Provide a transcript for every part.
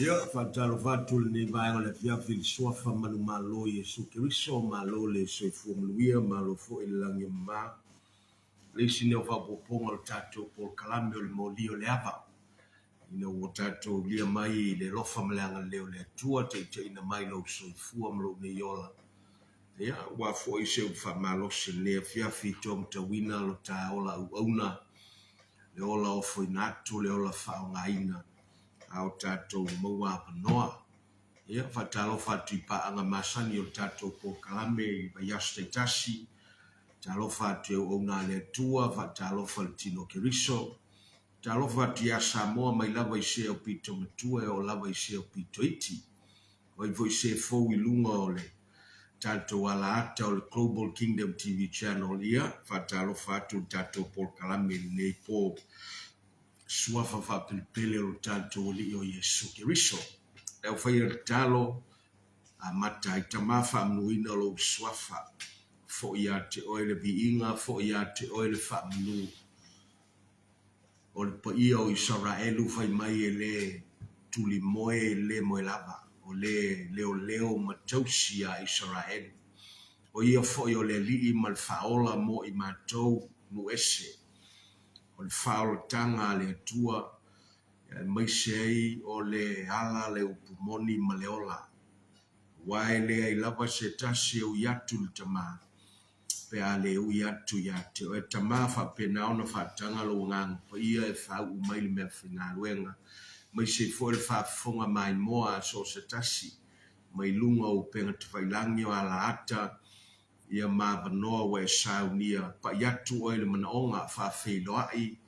Ia fatalo fatul ni vai le fia fil sofa manu malo Yesu Kristo malo le soifua mluia malo fo ilangi ma le sine fa poponga tato por kalame le molio le ava ina o tato lia mai le lofa mlanga leo le tua te ina mai lo soifua mlo ne yola ia wa fo ise fa malo se le fia fitom tawina lo ta ola una le ola o fo inatu le ola fa ngaina au tato maua panoa. Ia fatalo fatu ipa anga masani o tato po kalame i yaste tasi. Talo fatu o una le tua, fatalo faltino keriso. Talo fatu ya Samoa mai lava ise o pito matua o lava ise o pito iti. O ivo ise fo ilunga o le tato wala ata o le Global Kingdom TV channel ia. Fatalo fatu tato po kalame ne po suafa fa pilipele o tato o li o Yesu Keriso. E fai talo a mata i tamafa mnuina lo suafa fo ia te oile biinga fo ia te oile fa mnu o le paia o Israelu fai mai e le tuli moe le moe lava o le leo matausi a Israel o ia fo i o le lii mal faola mo i matou nu ese o le faola tanga le tua mai sei o le ala le upumoni maleola wae le ai lava se tasi o yatu le tama pe ale o yatu yate o tama fa pena ona fa tanga lo ngang pa ia e fa u mai me fina luenga mai se fo le fa fonga mai moa so se tasi mai lunga o penga te failangi o ala ata ia ma vanoa we saunia pa yatu o le manaonga fa feiloai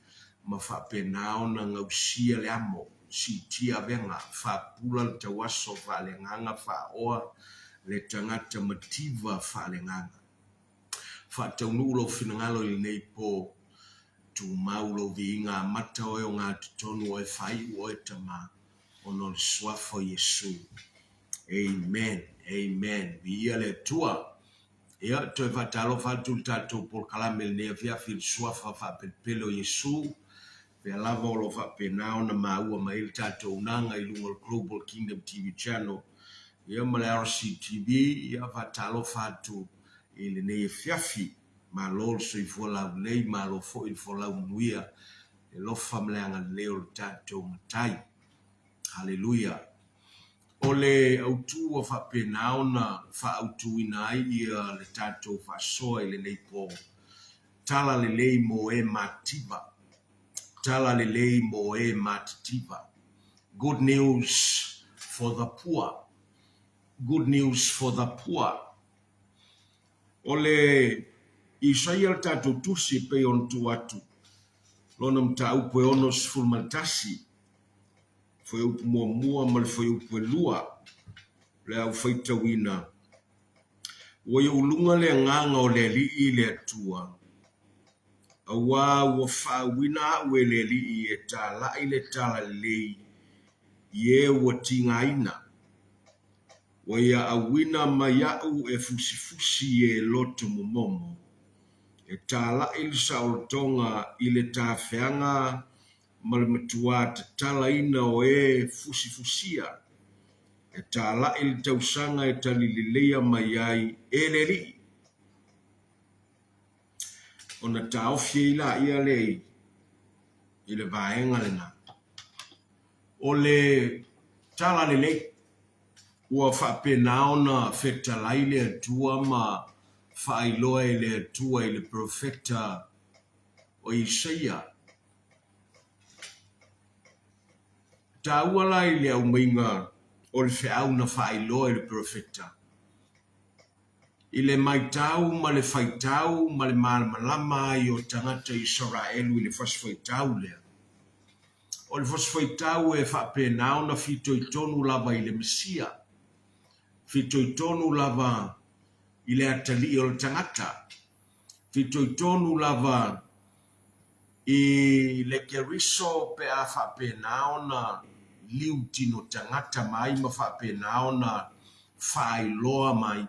ma fa pena ona ngausia le amo si tia venga fa pula le tawaso fa le nganga fa oa le tangata mativa fa le nganga fa taunulo finangalo le nei po tu maulo vinga mata o ngā tutonu o e fai o e tama ono le swafo Yesu. Amen, amen. Via le tua ia to fa talo fa tu tato por kalame ne via fil swafa fa pelo Yesu. Pe lava o lo fa pena ona maua mai il tato unanga i lunga Global Kingdom TV channel. Ia male RCTV, ia fa talo fatu ili ne fiafi ma lol so i fola nei ma lo fo il fola unuia e lo famleanga leo tato matai. Hallelujah. Ole autu o fa pena ona fa autu inai ia le tato fa soa ili nei po tala le lei mo e mativa. Tala lelei mo e matitiva. Good news for the poor. Good news for the poor. Ole Israel tato tusi pe on tuatu. Lona mta upo onos fulmaltasi. Foi upo mua mal foi upo lua. Le au feita wina. Woye ulunga le nganga o le li le atua. Awa wa fa wina we le li e tala ile tala le ye wa tinga ina wa ya awina mayau e fusifusi e loto momomo e tala il saultonga ile ta feanga malmetua tala ina o e fusifusia e tala il tausanga e talilileia mayai e le li ona taofie ila ia lei i le vaenga le na. O le tala le ua whapena ona feta laile atua ma whailoa i le atua i le profeta o Isaia. Ta ua lai le au mainga o le whiau na whailoa i le profeta. I le maitau ma le whaitau ma le malamalama i o tangata Israelu i le whaswhaitau lea. O le whaswhaitau e whapena ona fito i tonu lava i le Mesia. Fito i tonu lava i le atali o le tangata. Fito i tonu lava i le keriso pe a whapena ona liu tino tangata mai ma whapena ona whailoa mai.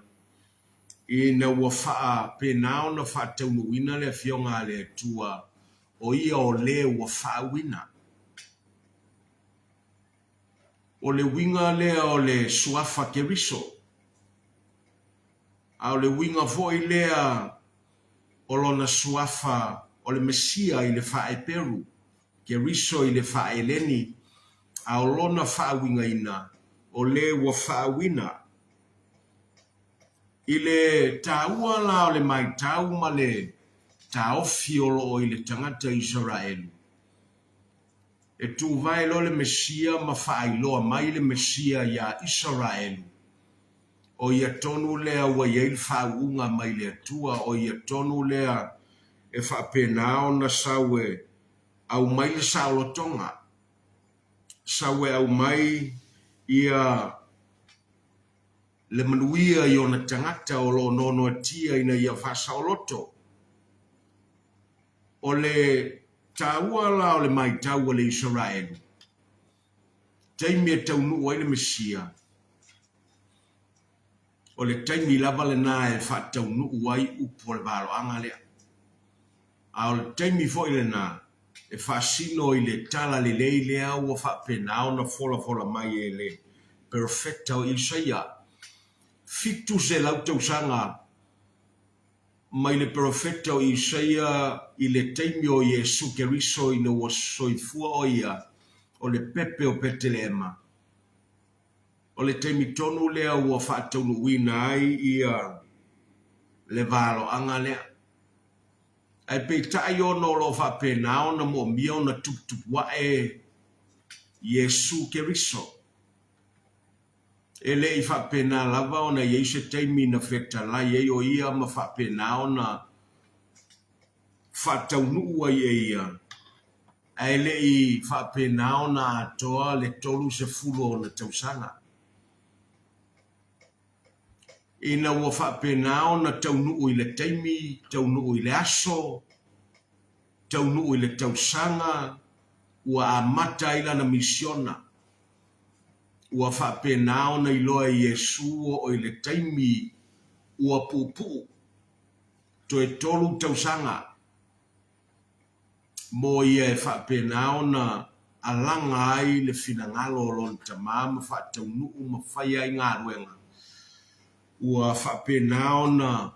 I na ua whapena ona whataunuina le fionga le tua o ia o le ua whawina. O le winga lea o le suafa keriso. A o le winga foi lea o lona suafa o le Mesia i le whae Peru. Keriso i le whae leni. A o lona whawinga ina o le ua whawina. I le taua la o le maitau ma le taofi o lo i le tangata Israelu. E tu vai lo le Mesia ma whaailoa mai le Mesia ia Israelu. O ia tonu lea ua ia il whaunga mai le atua. O ia tonu lea e whapenao na sawe au mai le saolotonga. Sawe au mai ia le manuia i ona tangata o lo nono atia ina ia whasaoloto. O le taua la o le maitau o le Israelu. Taimi e taunu o le Mesia. O le taimi lava le na e whataunu uai upo le valo anga lea. A o le taimi fo ile na e whasino i le tala le lea ua whapenao na fola mai e le perfecta o Isaia. Fitu se lau tausanga mai le profeta o Isaia i le taimi o Yesu Keriso i na ua soifua o ia o le pepe o Petelema. O le taimi tonu lea ua whaataunu wina ai ia le valo anga lea. Ai peitai ono lo whapenao na mo mio na tupuwa e Yesu Keriso. Ele i whapena lava ona Yesu taimi na feta lai e o ia ma whapenao na whataunu ua ia. Ele i whapenao na atoa le tolu se fulo o na tausanga. Ina ua whapenao na taunu i le taimi, taunu i le aso, taunu i le tausanga, ua amata ila na misiona. Ua whapenao na iloa Yesu o i le taimi ua pupu. To e tolu tausanga. Mo ia e whapenao na alanga ai le finangalo o lon tamama whataunu mawhai ngā ruenga. Ua whapenao na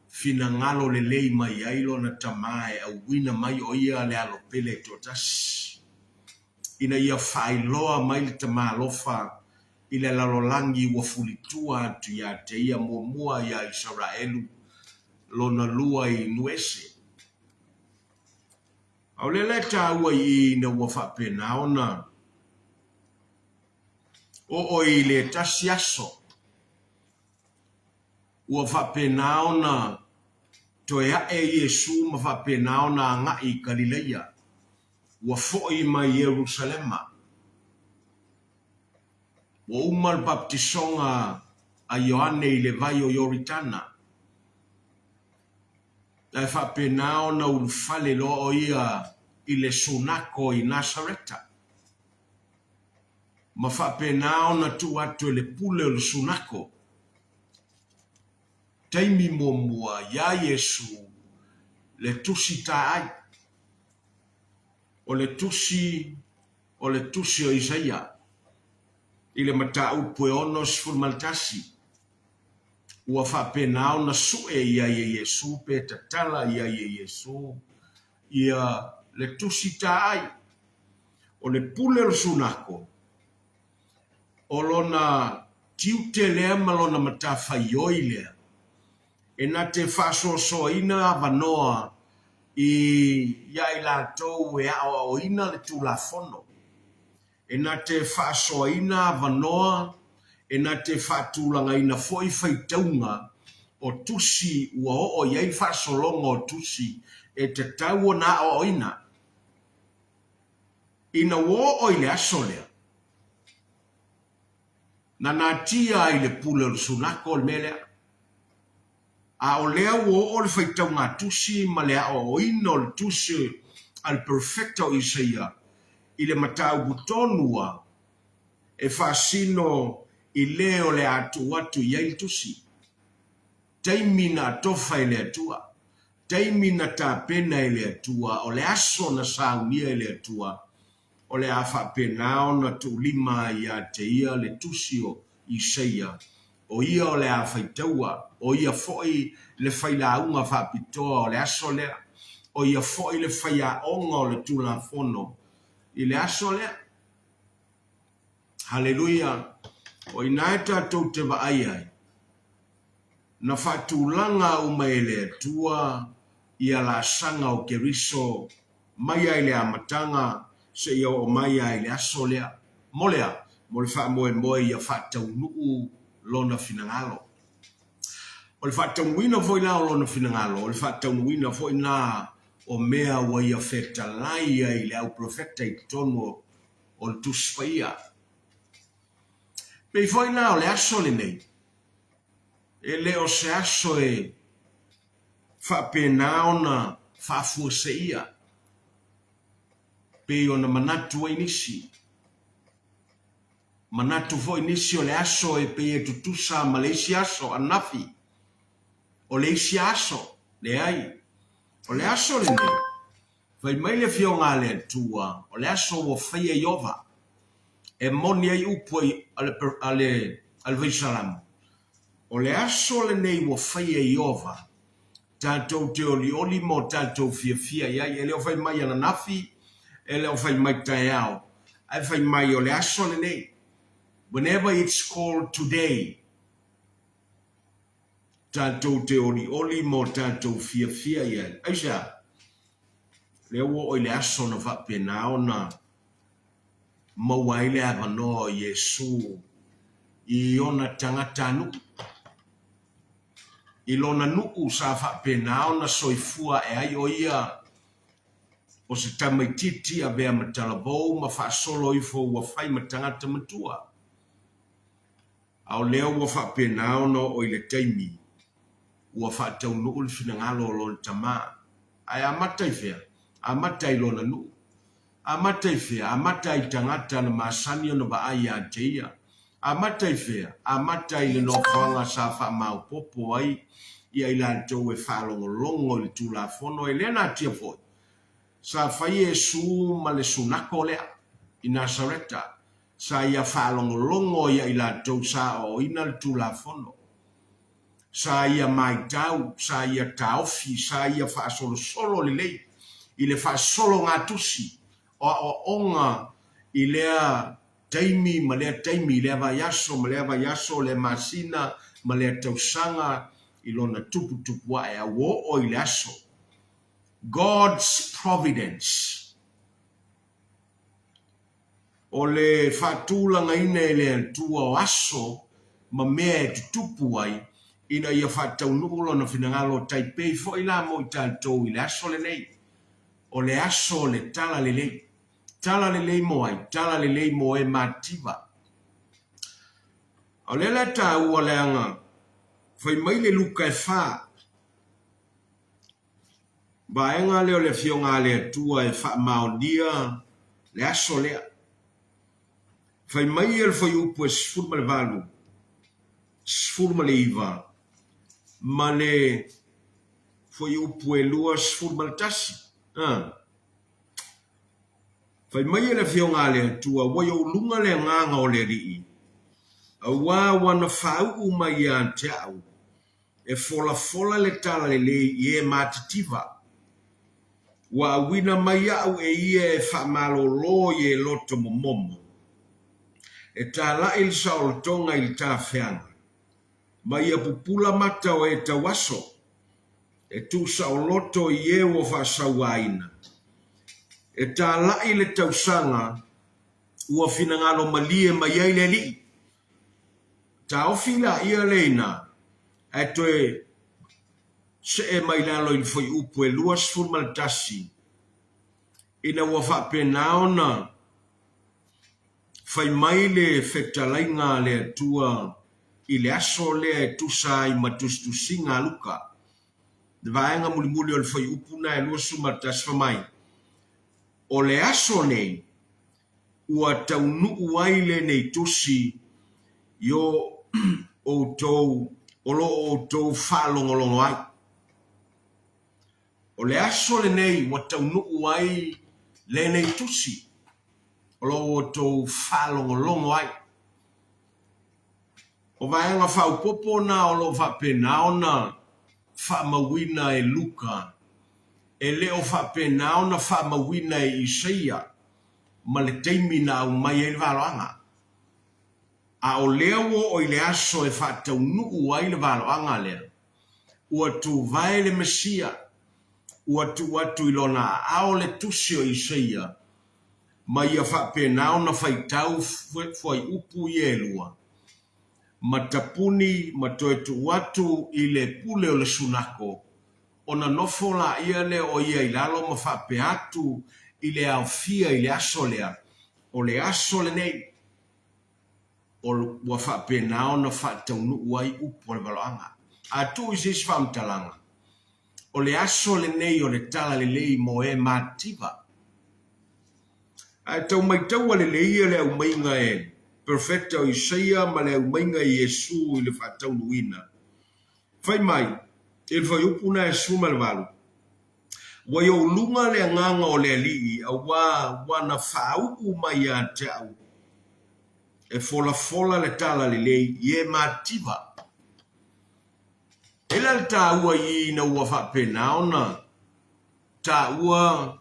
finangalo le lei mai ailo na tamae au wina mai o ia le alo pele totas. Ina ia whailoa mai le tamalofa i le lalolangi ua fulitua atu ia te ia mua ia Israelu lona lua i nuese. Au le leta ua i na ua whapenao na o i le tasiaso. Ua whapenao na toea e Yesu ma whapenao na ngai Galileia. Ua foi mai Jerusalema. Ua umal baptisonga a Ioane i le vai o Yoritana. Ai whapenao na ulfale lo o ia i le sunako i Nasareta. Ma whapenao na tu atu le pule o le sunako. Taimi mua ya Yesu le tusi taai. O le tusi o Isaia. I le mata upu e ono sifurmaltasi. Ua whapenao na sue ia Yesu pe tatala ia Yesu. Ia le tusi taai. o le pule o sunako, o lona tiute lea malona matawhai oi lea, e na te whasosoina avanoa i iai lātou e ao ina le tūlafono. E na te whasoina avanoa, e na te whatūlanga ina foi whaitaunga o tusi ua o iai whasolonga o tusi e te tau na o ina. Ina wo o ile aso lea. Na nā tia i le pule o le sunako o le melea. A o lea wo o le whaitaunga tusi ma lea o ina o le tusi al perfecto Isaia. I le matau butonua e whasino i leo le atu atu iai tusi. Taimina tofa i le atua. Taimina tā pena i le atua. O le aso na saunia i le atua. O le awha pena o na tu lima i a te ia le tusio i seia. O ia o le awhaitaua. O ia foi le whailaunga whapitoa o le aso lea. O ia foi le whaiaonga o le tula fono. I le aso lea. Hallelujah. O inaeta tau te waai ai. Na whatulanga o mai le tua i a la sanga o Keriso mai ai le amatanga se ia o mai ai le aso lea. Molea, mo le wha moe i a whatau nuu lona finangalo. O le whatau nuina foi na o lona finangalo. O le whatau nuina foi na o mea wa i a feta lai ai le au profeta i tono o le tuspaia. Pei foi na o le aso le nei. E leo se aso e whapena ona whafuaseia. Pe ona manatu ai nisi. Manatu foi nisi o le aso e pe e tutusa ma le isi aso anafi. O le isi aso le ai. O le aso le nei. Fai mai le fionga le tua. O le aso o whaia iova. E moni ai upoi ale Vaisalamu. O le aso le nei wo whaia iova, tātou te oli mo tātou fia iai, e leo whai mai ana nafi, e leo whai mai tai au, e whai mai o le aso le nei. Whenever it's called today, tātou te oli mo tātou fia iai. Aisha, leo o le aso na whapena o na mawaile avanoa Yesu i ona tangata nuku. I lona nuku sa whapena o na soifua e ai o ia o se tamaititi a vea matalabou ma whaasolo i fo ua whai matangata matua. Au leo ua whapena o no o ile taimi ua whaatau nuu le finangalo o lona tama. Ai amatai whea, amatai lona nuu. Amatai whea, amatai tangata na masani o na vaai a teia. Amatai whea, amatai le no whanga sa wha mau popo ai ia ilantou e whalongolongo le tūlafono e lena tia foi. Sa whai e su ma le sunako lea i Nazareta. Sa ia whalongolongo ia ilantou sa o ina le tūlafono. Sa ia mai tau, sa ia taofi, sa ia whaasolo solo le lei. I le whaasolo ngā tusi o onga i lea taimi, ma lea taimi, lea vaiaso, ma lea vaiaso, lea masina, ma lea tausanga, i lona tupu a e a wo o i le aso. God's providence. O le whatūlanga ina e le antua o aso, ma mea e tupu ai, ina ia whatau nukulo na finangalo taipei fo ila mo i tātou i le aso le nei. O le aso le tala le lei. Tala le lei mo ai, tala le lei mo e mativa. O le la tā ua le anga, fai mai le luka e wha. Ba e ngā leo le fionga le tua e wha maonia le aso lea. Fai mai e le fai upu e sfurma le valu, sfurma le iva, ma le fai upu e lua sfurma le tasi. Fai mai e le fionga le tua, wai o lunga le nganga o le rii. A wā wana whau mai a te au. E fola le tala le i e matitiva. wa wina mai au e ia e whamalolo i e loto momomo. E tā la il saol tonga il tā whianga. Mai a pupula mata o e tawaso. E tu saol loto i e o whasawaina. E tā la le tausanga ua finangalo malie mai ai le li. Tā ofila ia leina. E toe se e mai lalo il foi upu e luas fulmaltasi. Ina ua whapenao na fai mai le whetalainga le atua i le aso le e tusa i matustusinga luka. De vaenga mulimuli o le fai upu na e luas fulmaltasi fa mai. O le aso nei, ua taunuu ai le nei tusi yo o tou olo o tou whalongolongo ai. O le aso le nei wa taunuu ai le nei tusi olo o tou whalongolongo ai. O vaenga whaupopo na olo whapenao na whamawina e Luka. E leo whapenao na whamawina e Isaia. Ma le teimi na au mai e waloanga. A o leo o i le aso e whataunuu ai le waloanga lea. Ua tu vai le Mesia. Ua tu watu ilona ao le tusi o Isaia. Ma ia whapenao na whaitau fwai upu i elua. Ma tapuni ma toe tu watu i le pule o le sunako. Ona nofo la ia le o ia ilalo ma whape atu i le awhia i le aso lea. O le aso le nei. O wa whapenao na whataunuu ai upu o le waloanga. A tu isis whamtalanga. O le aso le nei o le tala le lei mo e mativa. A tau mai tau le lei le au mainga e perfecta o Isaia ma le au mainga i Yesu i le whatau nuina. Fai mai, il fai upuna e suma le walu. Wa yo lunga le nganga o le alii a wana whau mai a te au. E fola le tala le lei i e mativa. Ela le tā ua i na ua whapenao na tā ua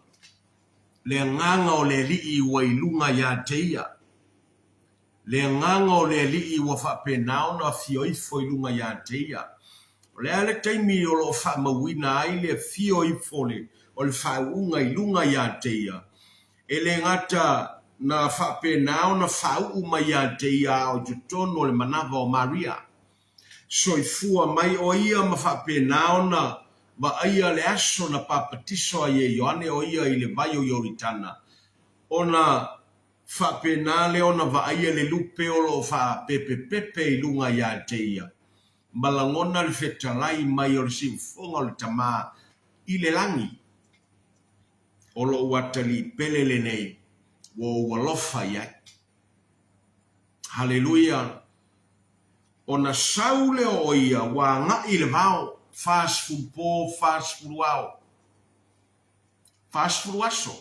le nganga o le lii ua ilunga ia teia. Le nganga o le lii ua whapenao na fioifo ilunga ia teia. O le ale teimi o lo whamawina ai le fioifo le o le whaunga ilunga ia teia. E le ngata na whapenao na whauma ia teia o jutono le manava o Maria. Soifua mai o ia ma whapenao na ma ia le aso na papatiso a ye Ioane o ia i le vai o Ioritana. Ona whapenale ona va ia le lupe o lo wha pepe i lunga ia te ia. Malangona le whetalai mai o le simfonga o le tama i le langi. O lo watali pelele nei wo walofa ia. Hallelujah. Ona saule o ia wa nga i le vao. Fast food po, fast food wow. Fast food waso.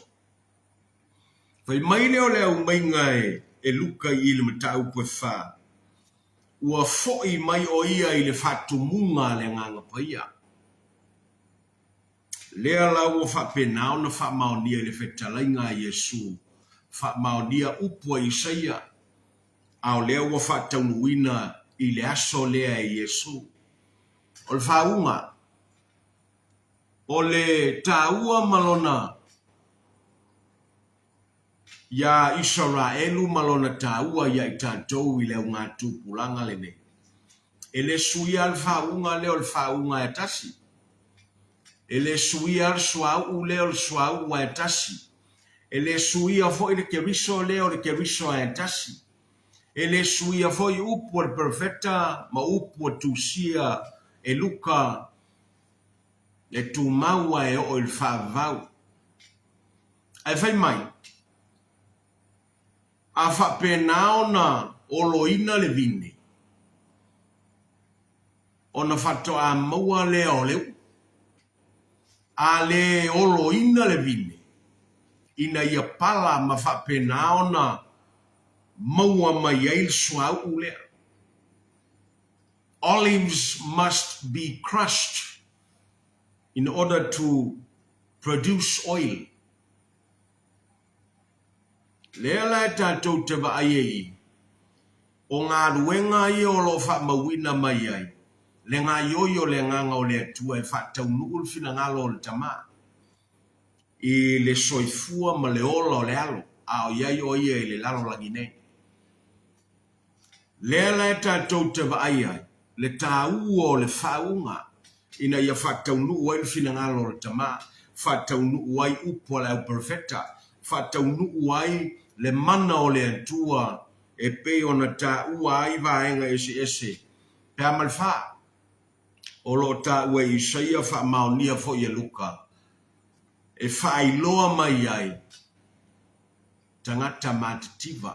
Fai mai leo leo mai ngai e luka i le matau pe fa. Ua foi mai o ia i le whatumunga le nganga pa ia. Lea la ua whapenao na whamaonia le whetalainga Yesu. Whamaonia upua Isaia. Ao lea ua whataunuina i le aso lea e Yesu. O le whaunga. O le taua malona. Ya Israelu malona taua ya i tātou i leo ngā tūpulanga le ne. E le suia al whaunga leo le whaunga e tasi. E le suia al suau leo le suau e tasi. E le suia fo i le keriso leo le keriso e tasi. E le suia fo i upu al perfecta ma upu tusia e luka e tu maua e o il whavau. Ai fai mai. A whapenao na oloina le vine. O na whato a maua le o leu. A le oloina le vine. Ina ia pala ma whapenao na maua mai eil suau lea. Olives must be crushed in order to produce oil. Lea lai tātou te wa ai o ngā ruenga i o lo wha mawina mai ai. Le ngā yoyo le nganga o le atua e wha tau nuul fina ngalo o le tama. I le soifua ma le ola o le alo. A o iai o ia i le lalo langi nei. Lea lai tātou te wa ai. Le tā ua o le whaunga. Ina ia wha tau nuul ai fina ngalo o le tama. Wha tau nuul ai upo le au perfecta. Wha tau nuul ai le mana o le atua e pe ona ta ua ai vaenga ese. Pe amal wha. O lo ta ua i saia wha maonia fo i luka. E wha iloa mai ai. Tangata matativa.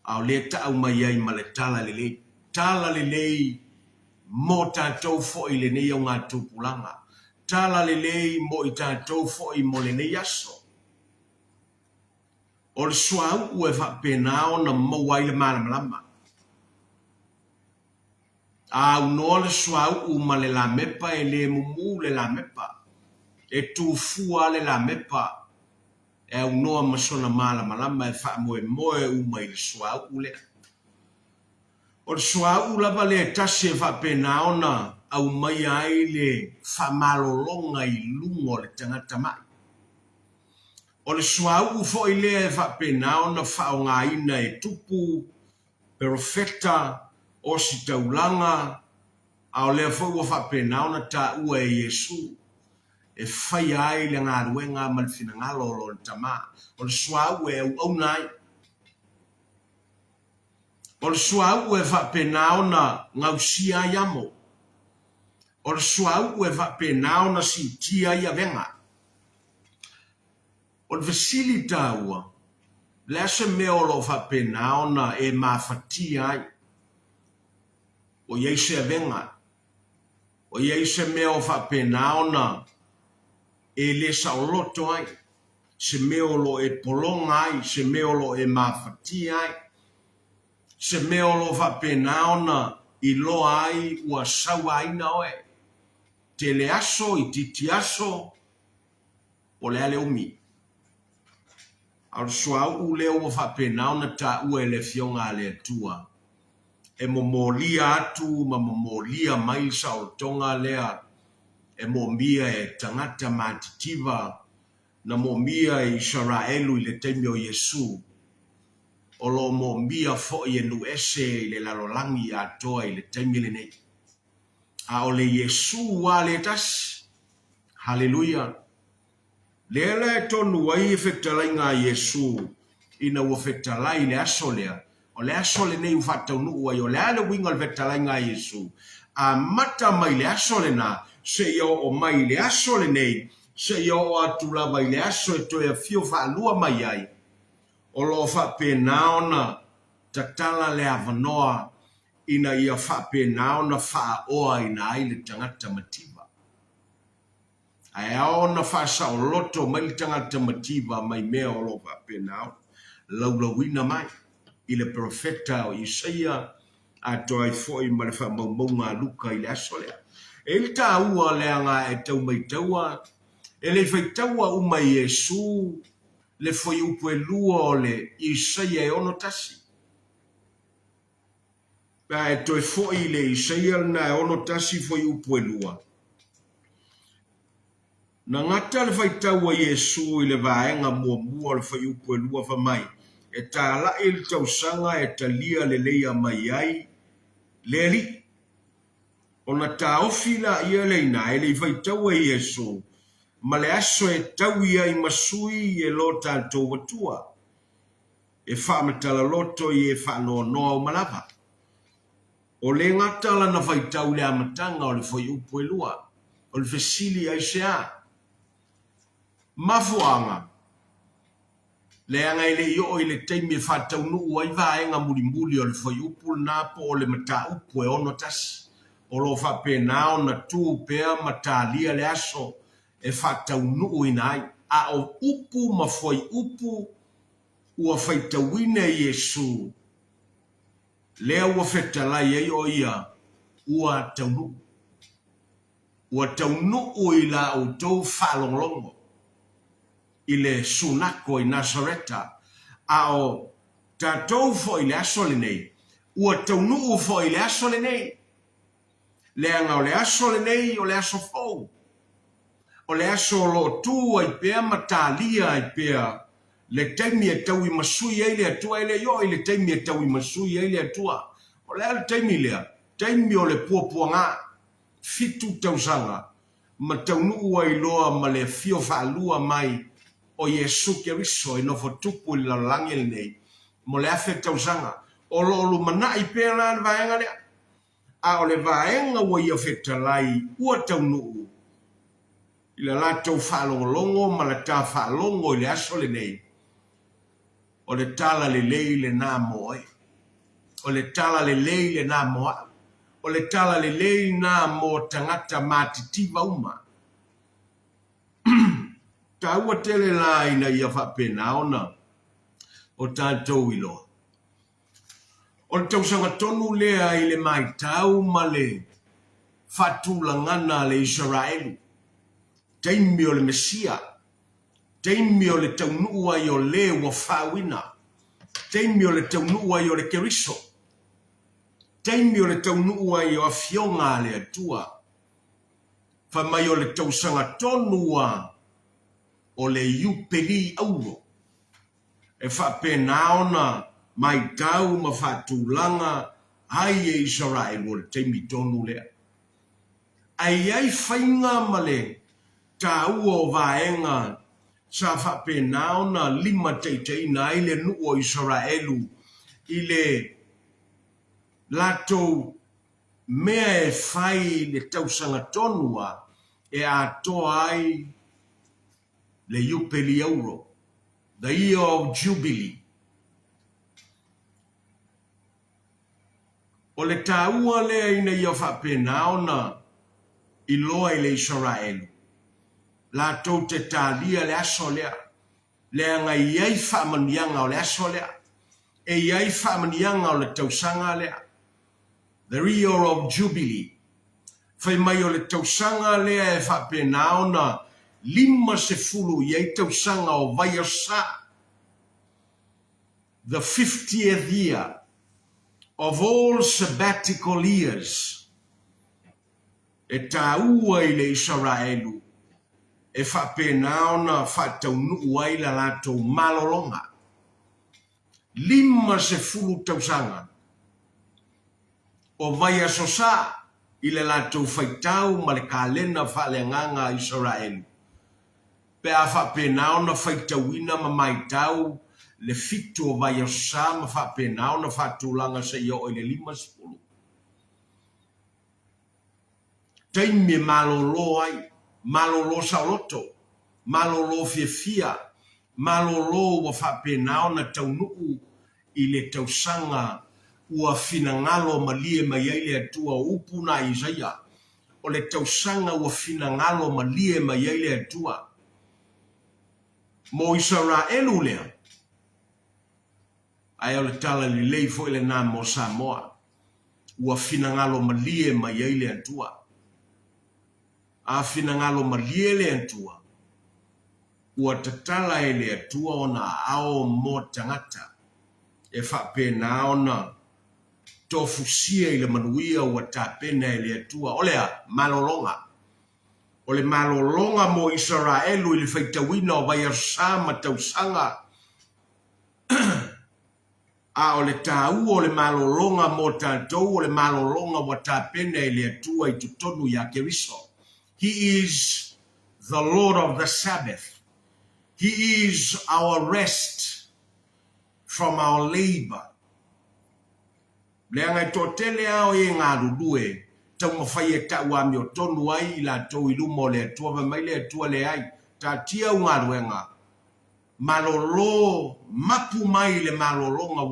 Au le ta au mai ai ma le tala lelei. Tala lelei mo tātou fo i le nei o ngā tūpulanga. Tala lelei mo i tātou fo i mo le nei aso. O le suau ue wha penao na mawai le malamalama. A unoa le suau u ma le la mepa e le mumu le la mepa. E tūfua le la mepa. E unoa masona malamalama e wha moe u mai le suau u le. O le suau lava le tasi e wha penao na au mai ai le wha malolonga i lungo le tangata mai. O le suau fo i lea e wha penao na whao ngā ina e tupu, perfecta, o si taulanga, a o lea fo ua wha penao na tā ua e Yesu, e whai ai le ngā ruenga malfina ngalo o le tama. O le suau e au nai. O le suau e wha penao na ngausia iamo. O le suau e wha penao na si tia ia venga. O le vesili tāua, le ase mea lo wha penao na e mawhati ai. O iei se venga. O iei se mea o wha penao na e le saoloto ai. Se mea lo e polonga ai, se mea lo e mawhati ai. Se mea lo wha penao na i loa ai ua sawa ai na oe. Te le aso i titi aso o le ale umi. Al suau u leo wa wha penao na ta ua ele fionga le atua. E momolia atu ma momolia mai sa o tonga lea. E momia e tangata matitiva na momia i Israelu i le teimio Yesu. O lo momia fo i enu ese i le lalolangi atoa i le teimio le nei. A o le Yesu wa le tas. Hallelujah. Lele e tonu wai e whetalai ngā Yesu ina ua whetalai le aso lea. O le aso le nei uwhatau nuu wai o le ale winga le whetalai ngā Yesu. A mata mai le aso le na se io o mai le aso le nei se io o atulava i le aso e toi a fio whaalua mai ai. O lo whape naona tatala le avanoa ina ia whape naona wha oa ina ai le tangata mativa. Ai aona whasa o loto mai tangata mativa mai mea o lo whape nao. Laulawina mai i le profeta o Isaia a toi foi ma le whamaumaunga luka i le aso lea. E le tā ua leanga e tau mai taua. E le whai taua uma Yesu le foi upu e lua o le Isaia e ono tasi. Pea e toi foi le Isaia na e ono tasi foi upu e lua. Na ngata le whai taua Yesu i le vaenga mua le whai upu e lua whamai. E tā la il tau sanga e talia le leia mai ai le li. O na tā ofila ia leina e le whai taua Yesu. Ma le aso e tau ia i masui e lo tātou watua. E whaamatala loto i e whaanoa noa o malava. O le ngata la na whai tau le amatanga o le whai upu e lua. O le fesili ai se a. Mafuanga. Le anga i le io i le teimi e whatau nuu ai vaenga mulimuli o le whai upu na po o le mata upu e ono tasi. O lo whape nao na tū pea matalia le aso. E whatau nuu inai, a o upu ma foi upu ua whaitawine Yesu. Lea ua whetalai ei o ia, ua tau nuu. ua taunu ui la o tau whalonglongo i le sunako i Nazareta a o tātou fo i le asole nei ua taunu fo i le asole nei le anga o le asole nei o le aso fou o le aso lo tu ai pea matalia ai pea le taimi e tau i masui ai le atua ele yo i le taimi e tau i masui ai le atua o le ala taimi lea taimi o le puapuanga fitu tausanga ma taunuu ai loa ma le fio whaalua mai o Yesu Keriso i nofo tupu i lalangi le nei mo le afe tausanga o lo mana i pea la le vaenga lea a o le vaenga wa i afeta lai ua taunuu i la latou whaalongolongo ma la tā whaalongo i le aso le nei o le tala le lei le nā moe o le tala le lei le nā moa o le tala le lei nā mo tangata mātitiva uma ta ua tele la ina ia whapena ona o tātou iloa o le tausanga tonu lea i le mai tau ma le whatulangana le Israelu taimi o le Mesia taimi o le taunua i o le wa whawina taimi o le taunua i o le Keriso taimi o le taunua i o a fionga le atua whamai o le tausanga tonua o le iupeli auro e whapena ona mai tau ma whatulanga ai e Israel o le taimi tonu lea ai whainga ma le tau o vaenga sa whapena ona lima teiteina i le nuo Israelu i le lato mea e whai le tausanga tonua e atoa ai le iupeli auro the year of Jubilee o le taua lea ina ia whapena ona i loa i le Israelu lato te talia le aso lea anga iai whamanianga o le aso lea e iai whamanianga o le tausanga lea the year of Jubilee whai mai o le tausanga lea e whapena ona lima se fulu iai tausanga o vaiasa the 50th year of all sabbatical years e taua i le Israelu e whapena ona whataunu ai la lato malolonga lima se fulu tausanga o vai asosa i le lato whaitau ma le kalena whaleanganga Israel pe a whapena ona whaitauina ma maitau le fitu o vai asosa ma whapena ona whatulanga se i le lima se fulu taimi malolo ai malolo saloto malolo fia malolo wa whapena ona taunuu i le tausanga ua finangalo malie mai ai le atua upu na Isaia o le tausanga ua finangalo malie mai ai le atua mo Israelu lea ai o le tala li lei fo ile na mo Samoa ua finangalo malie mai ai le atua a finangalo malie le atua ua tatala e le atua ona ao mo tangata e whapena ona tofusia i le manuia ua tapena e le atua o lea malolonga o le malolonga mo Israelu i le whaitawina o vai arsa ma tausanga a o le tāu o le malolonga mo tātou o le malolonga ua tapena e le atua i tutonu ya Keriso. He is the Lord of the Sabbath. He is our rest from our labor. Le anga to tele ao e ngā rurue, tau mawhai e tau a mio tonu ai la tau i lumo le atua wa mai le atua le ai, ta tia u ngā ruenga. Malolo, mapu mai le malolonga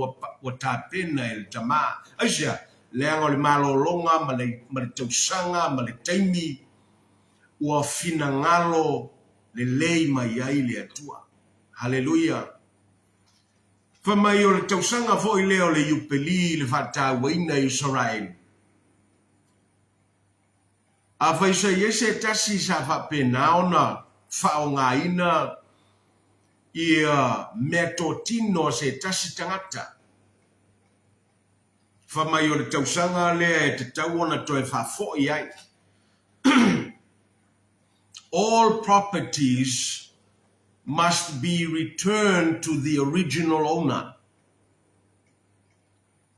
wa ta pena e le tama. Aisia, le anga le malolonga, ma le tausanga, ma le taimi, ua fina ngalo le lei mai ai le atua. Hallelujah. Whamai o le tausanga fo i leo le iupeli le whata waina Israel. A faisa yese tasi sa fa penaona fa o ngaina ia metotino se tasi tangata. Fa mai o le tausanga lea e te tauona toe fa fo iai. All properties must be returned to the original owner.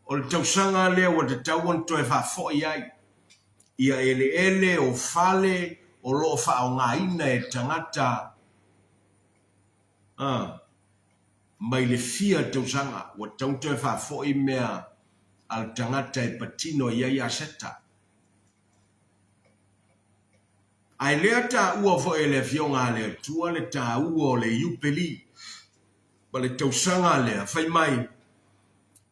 O le tausanga lea o te tauona toe fa fo iai. Ia ele o fale o lo fa o ngaina e tangata mai le fia tausanga o tauto e fa fo i mea al tangata e patino ia seta. Ai lea ta ua fo e le fionga le tua le ta ua le iupeli pa le tausanga lea fai mai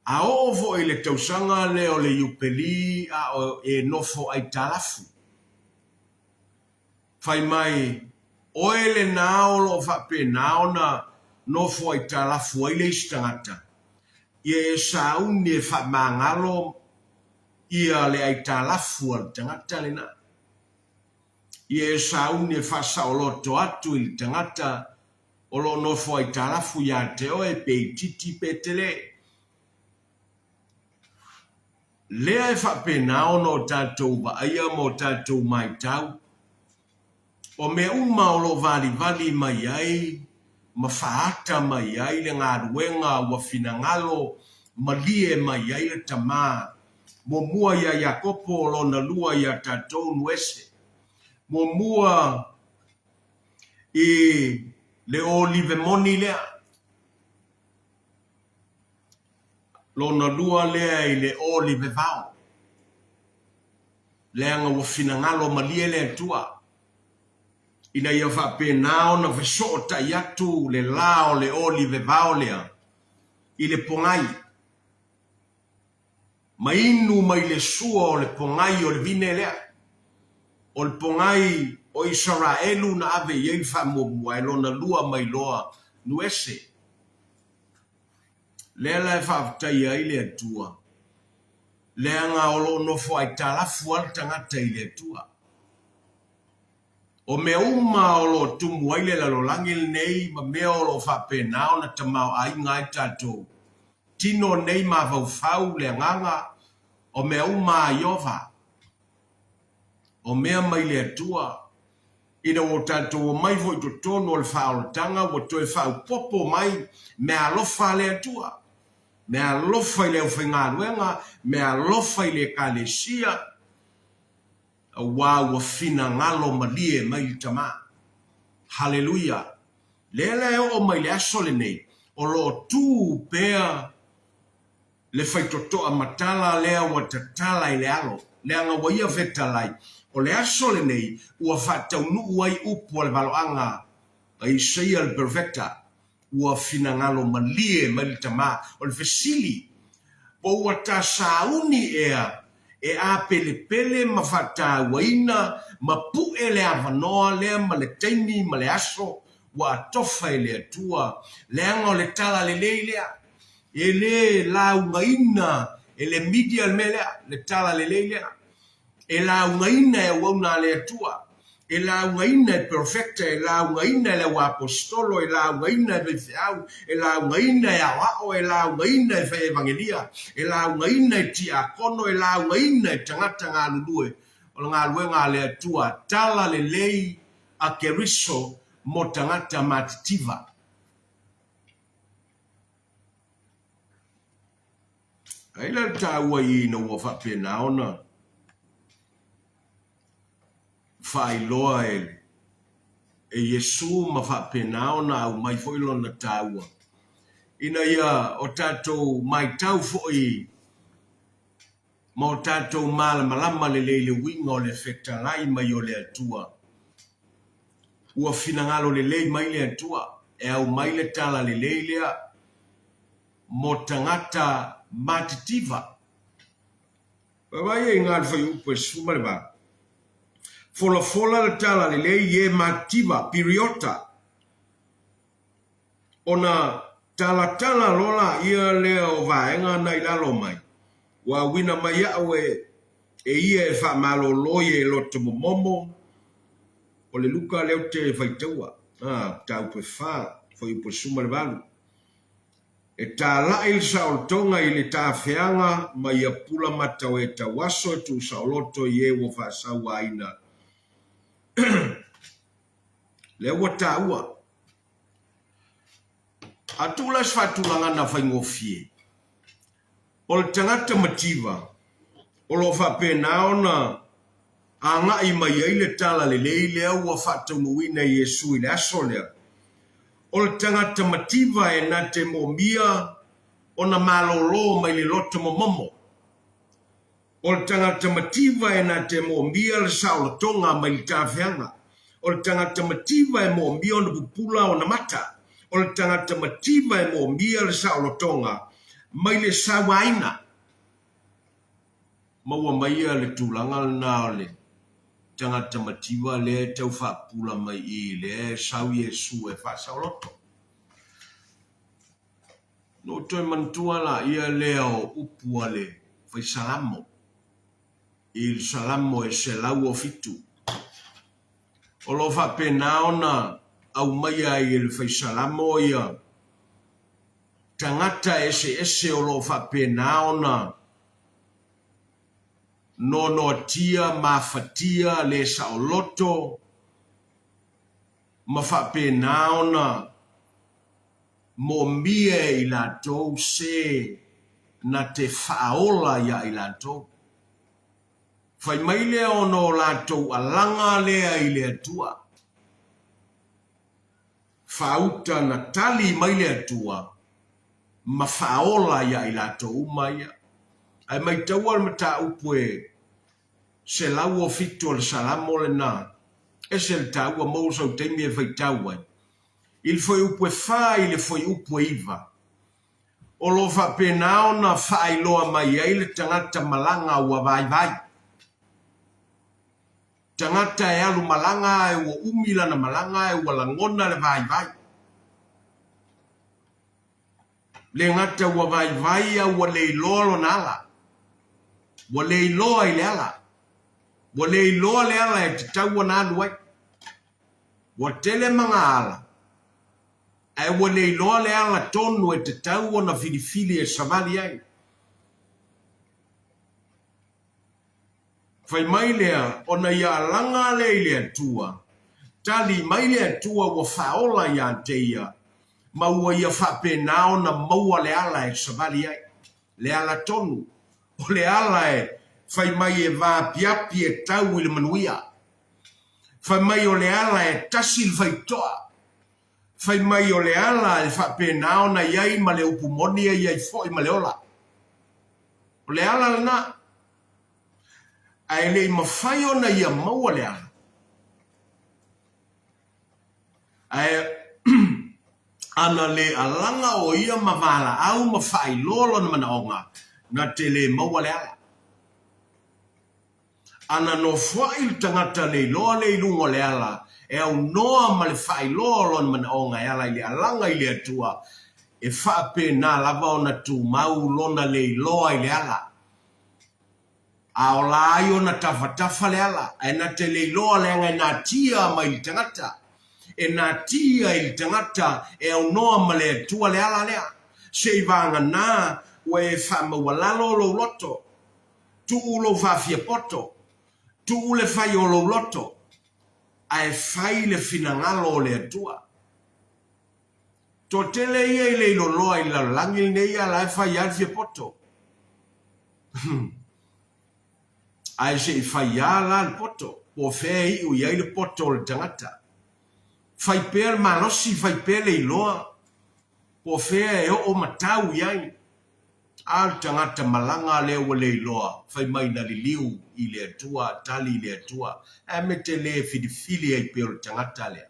a o fo e le tausanga le o le iupeli a o e nofo ai talafu. Fai mai o ele nao lo fa pe nao na nofo ai talafu ai le istangata. Ia e sauni e fa mangalo ia le ai talafu al tangata le na. Ia e sauni e fa saoloto atu il tangata o lo nofo ai talafu ia te o e pe titi pe tele. Lea e fa pe nao no tatou ba aia mo tatou mai tau. O me uma o lo vali mai ai, ma faata mai ai le ngā ruenga wa finangalo, ma lie mai ai le tama, mo mua ia Iakopo lo na lua ia tatou nuese, mo mua i le olive moni lea, lo na lua lea i le olive vao, lea nga wa finangalo ma lie le tua, ina ia fa pe nao na vesota yatu le lao le olive vao lea i le pongai mainu mai le sua o le pongai o le vine lea o le pongai o Israelu na ave yei fa mo e lona lua mai loa nuese lea la fa tai ai le tua lea nga o lo no fo ai talafu al tangata i le tua. O me uma o lo tumu ai le lo langil nei ma me o lo fa pe nao na tamau ai ngai tatou. Tino nei ma vau fau le nganga o me uma iova. O mea mai le tua. Ina o tatou mai vo to tono le fa o tanga o to fa popo mai me alofa le tua. Me alofa le ofenga luenga me alofa le kalesia. Wa fina ngalo malie mai tama. Hallelujah. Lele o mai le asole nei. O lo tu pea le faitoto a matala lea wa tatala i le alo. Lea nga wa ia vetalai. O le asole nei ua fatau nu uai upu le valoanga. A Isaia le perfecta. Ua fina ngalo malie mai tama. O le fesili. Po ua ta sauni ea. E a pele ma fata waina ma pu ele avanoa le ma le taimi ma le aso wa tofa ele tua le anga le tala le leilea ele la ungaina ele media melea le tala le leilea e la ungaina e wana le tua e la ungaina e perfecta e la ungaina le wa apostolo e la ungaina e feau e la ungaina e awao e la ungaina e fe evangelia e la ungaina e tia kono e la ungaina e tangata ngā lulue o ngā lue ngā le tua tala le lei a keriso mo tangata matitiva. Aila ta ua i no wa whapena ona whailoa ele. E Yesu ma whapena ona au mai foilo na taua. Ina ia o tatou mai tau foi ma o tatou malama le leile winga o le fekta lai mai o le atua. Ua finangalo le lei mai le atua. E au mai le tala le leilea mo tangata matitiva. Pawai e ngal fai upo suma le ba. Fola le tala le lei ye matitiva periota. Ona tala lola ia leo vaenga na ilalo mai. Wa wina mai awe e ia e wha malo loie e loto momo, o le luka leo te whaitaua, tau pe wha, foi upo suma le walu. E tā lai sa o tonga i le tā whianga, ma ia pula matau e ta waso e tu sa o loto i e wo wha sawa aina. Le ua tā ua. A tula sfatulanga na whaingofie. O le tangata mativa, o lo whapena ona a ngai mai ai le tala le leile au a whataunuina i Yesu i le aso lea. O le tangata mativa e na te momia o na malolo mai le loto momomo. O le tangata mativa e na te momia le saolotonga mai le tāwhianga. O le tangata mativa e momia o na pupula o na mata. O le tangata mativa e momia le saolotonga mai le sawaina. Maua maia le tūlanga na le tangata mativa le tau whapula mai i le sau Yesu e whasaoloto. No toi mantua la ia leo upua le fai salamo. Il salamo e se lau o fitu. O lo whapena ona au maia i le fai salamo ia. Tangata ese o lo whapena ona nono tia mafatia le saoloto. Ma whapena ona mo mie i la tou se na te whaola ia i la tou. Whai mai lea ono la tou alanga lea i lea tua. Whauta na tali mai lea tua. Ma whaola ia i la tou mai. Ai mai taua ma ta upue se lau o fitu al salamo le na. E se le taua mousa o teimi e whai taua. Il foi upue wha i le foi upue iva. O lo whapena ona wha iloa mai ai le tangata malanga ua vai vai. Tangata e alu malanga e ua umila na malanga e ua langona le vai vai. Le ngata ua vai vai a ua le iloa na ala. Ua le iloa i le ala. Ua le iloa le ala e te taua na aluai. Ua tele manga ala. Ai ua le iloa le ala tonu e te taua na filifili e savali ai. Fai mai lea, ona ia langa le lea tua. Tali mai lea tua ua whaola ia te ia. Ma ua ia whapena ona maua le ala e savali ai. Le ala tonu. O le ala e fai mai e vā piapi e tau i le manuia. Fai mai o le ala e tasil fai toa. Fai mai o le ala e whapena ona iai ma le upumoni e iai fo i ma le ola. O le ala na. Ai le mawhai ona ia maua le ala. Ai ana le alanga o ia mavala au mawhai lolo na mana onga. Na te le maua le ala. Ana no fwai tangata le loa le ilungo le ala. E au noa ma le whai lolo na mana onga e ala i le alanga i le atua. E whapena lava ona tu mau lona le loa i le ala. A o la ai o na tafa le ala. E na te le loa le anga na tia ma i tangata. E na tia i tangata e au noa ma le tua le ala lea. Se i vanga na ua e whama walalo lo loto. Tu ulo vafia poto. Tu ule fai o lo loto. Ai fai le finangalo le atua. To tele ia i le ilo loa i la langil nei ala e fai alfia poto. Ai se i fai ala al poto. Po fea i u iai le poto le tangata. Fai pēr malosi fai pēr le iloa. Po fea e o matau iai. Al tangata malanga le ua le iloa. Fai mai na li liu i le atua, tali i le atua. E me te le fidifili ai pēr tangata lea.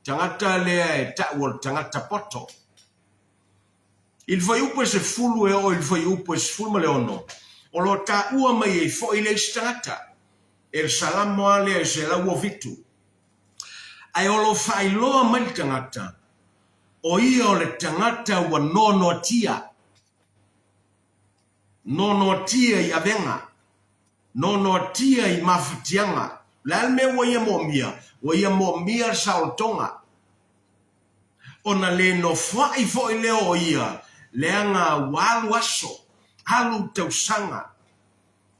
Tangata lea e ta'ua tangata poto. Il foi upo se fulu e o il foi upo se fulu ma le ono. O lo ta'ua mai e fo i le tangata. El salamo ale e se la ua vitu. Ai o lo whailoa mai tangata. O ia o le tangata ua nono tia. Nono tia i avenga. no no tia I mafatianga la me wo ye mia saltonga ona le no fai fo le o ia le anga walu aso halu tausanga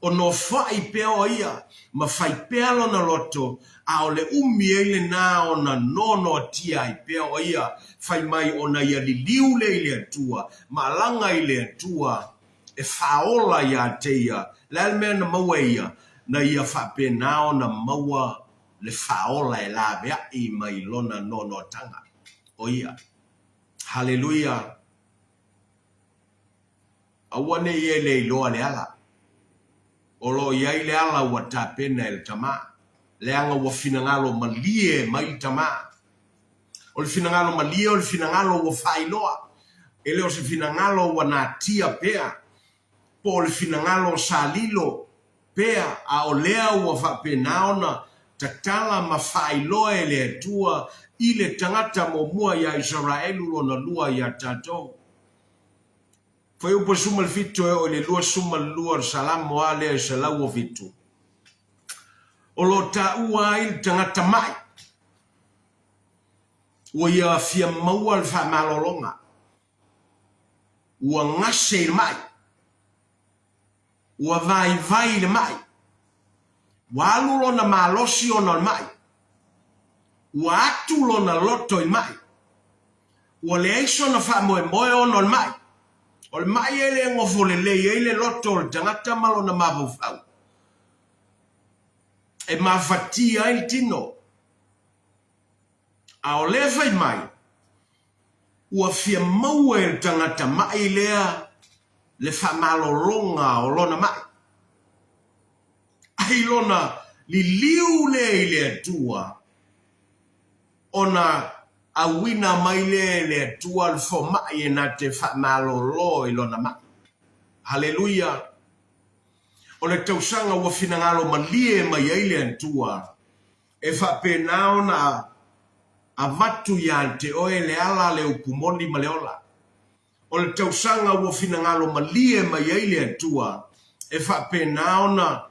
o no fai pe o ia ma fai pe alo na loto a o le ile na ona no tia I pe o ia fai mai ona ia li liu le ile tua malanga ile tua e faola ia teia le me na maua ia na ia fa pe na ona maua le faola e la bea I mai lona no tanga o ia hallelujah awane ye le loa le ala o lo ia le ala wa tapena el tama le anga wa finangalo malie mai tama o le finangalo malie o le finangalo wa failoa ele o se finangalo wa na tia pea po le finangalo salilo pea a o lea wa fa penaona tatala ma failoa ele tua ile tangata mo mua ya Israelu lo na lua ya tato foi o suma il fitto o le lua suma lua salam mo ale salau o fitto o lo ta ua il tangata mai o ia fia maua al fa malolonga ua ngase il mai ua vai il mai walu lo na malosi o na mai ua atu lo na loto il mai ua le eiso na fa moe o na mai o le mai ele ngofo le ele loto le tangata malo na mavufau e mafatia il tino a o le fai mai ua fia maua il tangata mai lea le fa malolonga o lona mai ai lona li liu le ile tua ona a wina mai le tua al fo mai na te fa malolo ilona mai hallelujah o le tausanga ua finangalo malie mai ile tua e fa penao na a vatu ya te oe le ala le ukumoni maleola o le tausanga ua finangalo malie mai ile tua e fa penao na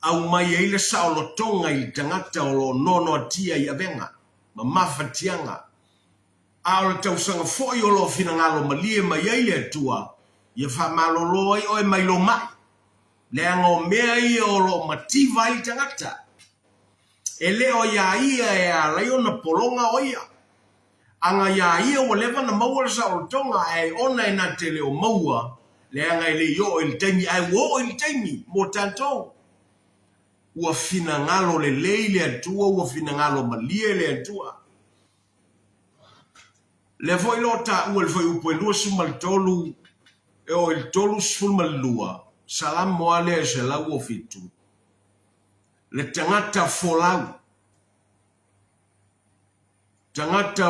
au mai ile saolotonga I tangata o lo nono tia I avenga ma mafatianga a o tausanga foi o lo finangalo malie mai ile tua ia fa malolo I o mai lo mai le ngo mea I o lo mativa I tangata e leo ia e a raiona polonga o ia anga ia o leva na maua saolotonga e ona e na te leo maua le anga ele yo il taimi ai wo il taimi mo tanto ua finangalo le leile atua ua finangalo malie le atua le foi lota ua le foi upo lua sumal tolu e o il tolu sumal lua salam moale se la ua fitu le tangata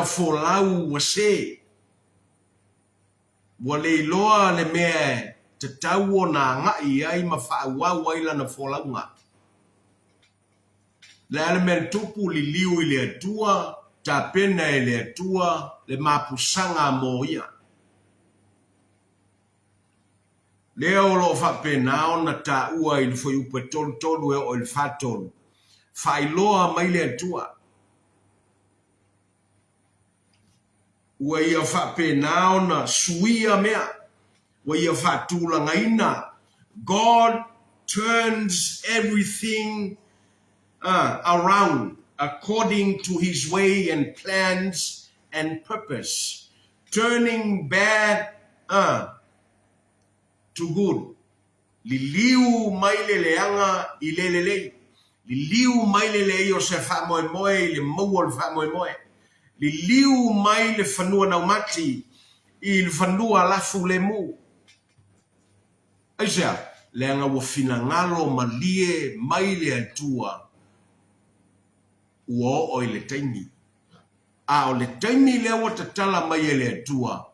folau wase ua le iloa le mea te tau na ngai ai ma whaawawa ila na folau nga le element tupu li liu I le atua, ta pena I le atua, le mapusanga mo ia. Leo lo fa pena ona ta ua I foi upe tolu e o il fatolu. Failoa mai le atua. Ua ia fa pena ona suia mea. Ua ia fa tula ngaina. God turns everything around according to his way and plans and purpose, turning bad to good. Liliu mai le leanga I lelelei. Liliu mai le lei o se fa moe le maua le fa moe. Liliu mai le fanua naumati I le fanua lafu le mu. Aisea, leanga wa finangalo malie mai le atua. Ua o le taimi. A o le taimi leo tatala mai le atua.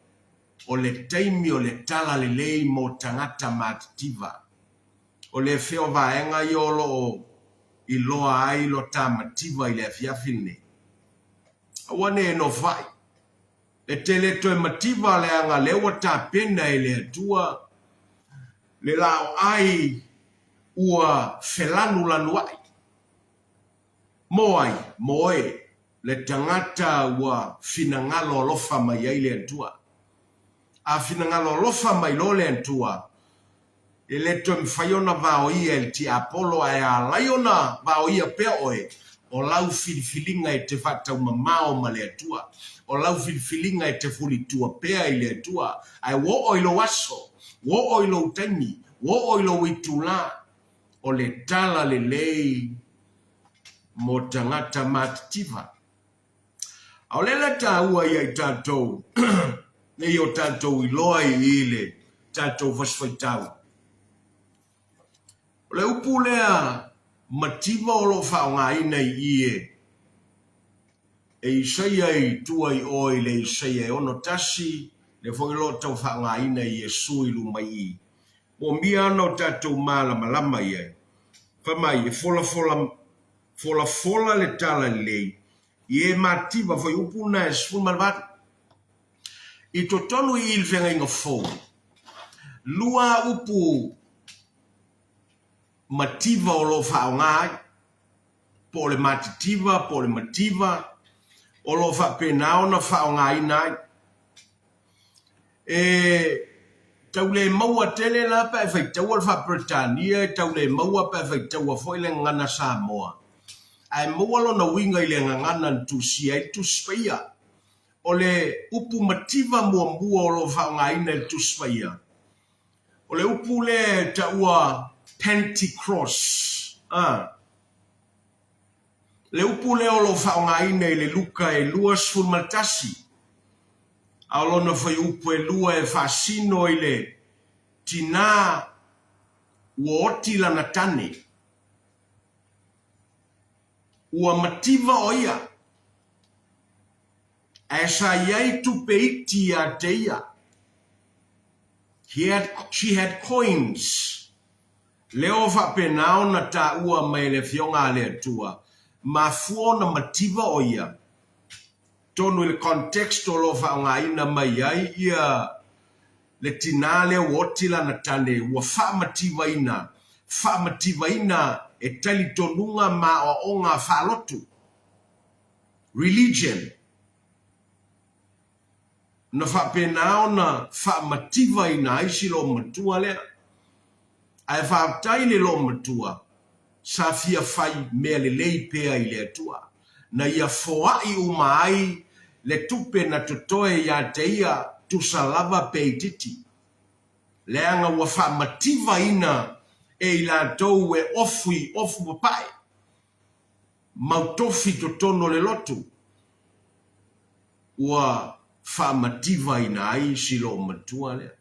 O le taimi o le tala le lei mo tangata matativa. O le feo vaenga I olo I loa ai lo tamativa I le afiafine. Awane no vai. Le tele to mativa le anga lewa ta pena I le atua. Le lao ai ua felanu lanuai. Moe, le tangata ua finangalo lofa mai ai le antua. A finangalo lofa mai lo le antua. E le to mfaiona vao ia el ti Apollo a laiona vao ia pe oe. O lau filifilinga e te whatau mamao ma le atua. O lau filifilinga e te fulitua pea i le atua. Ai wo oilo waso, wo oilo utangi, wo oilo itula. O le tala le lei mo tangata matitiva. Au le la taua ia i tātou, nei o tātou i loa i ile, tātou fasfaitau. O le upu lea mativa o lo whaonga i ie, e isaia i tua i oi le isaia e ono tasi, le whangilo tau whaonga i Yesu i lumai i. Mo mia ana o tātou malama i e. Whamai e fola le tala lei. Ie mativa foi upu na e sfun malvatu. I to tonu i il venga inga fou. Lua upu mativa o lo whaongai. Po le matitiva, po le mativa. O lo whapenao na whaongai nai. Tau le maua tele la pa e whai tau al Britania. Tau le maua pa e whai tau a foi le ngana Samoa. Ai mawalo na winga ile ngangana tusia i tuspaia. O le upu mativa mua o lo whaonga ina i tuspaia. O le upu le taua Pentecost. Le upu le o lo whaonga ina i le luka e lua sfulmaltasi. A lo na whai upu e lua e whasino i le tina uoti lana tane. Ua mativa o ia. Esa iai tupe iti a te ia. She had coins. Leo whapenao na ta ua mai le fionga le atua. Ma fuona mativa o ia. Tonu le context o lo whaonga ina mai ai ia. Le tinale wotila na tane. Ua wha mativa ina. Wha mativa ina. E tali tonunga ma o onga whalotu. Religion. Na whapenao na whaamativa ina aisi lo matua lea. Ai whaaptaile lo matua. Sa fia whai mea le lei pea i le atua. Na ia foai umai le tupe na totoe ia te ia tusalava peititi. Leanga wa whaamativa ina e ila tou e ofu papai. Mautofi to tono le lotu. Ua whaamativa ina ai silo matua lea.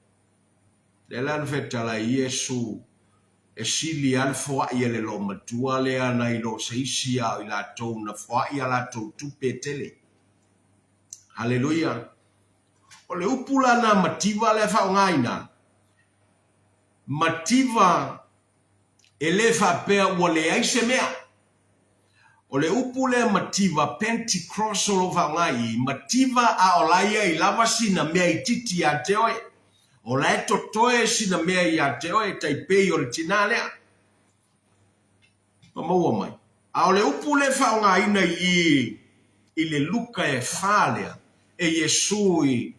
Le lan fetala Yesu e sili alfoa ia le lo matua lea na ilo seisi a ila tou na foa ia la tou tupe tele. Haleluia. O le upula na mativa le whaongaina. Mativa e le whapea ua le aise mea. O le upu le mativa Pentecost o lo whaongai. Mativa a olaia i lava sina mea i titi a te oe. O la e totoe sina mea i a te oe taipei o le tina lea. Maua mai. A o le upu le whaongai na i le luka e whalea. E Yesu i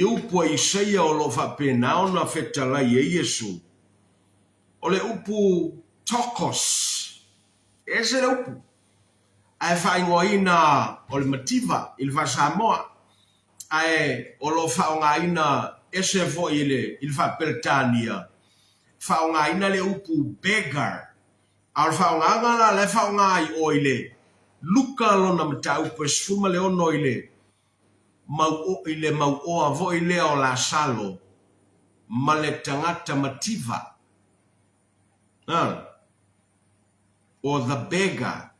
upu a Isaia o lo whapenao na whetalai e Yesu. O le upu tokos. Ese le upu. Ai whaingoina o le mativa i le Samoa. Ai o lo whaongaina ese vo i le Britania. Whaongaina le upu beggar. Al whaonganga le whaongai o i le luka lona mata upu esfuma le ono i le mau oa vo i le o la salo. Ma le tangata mativa. Or the beggar.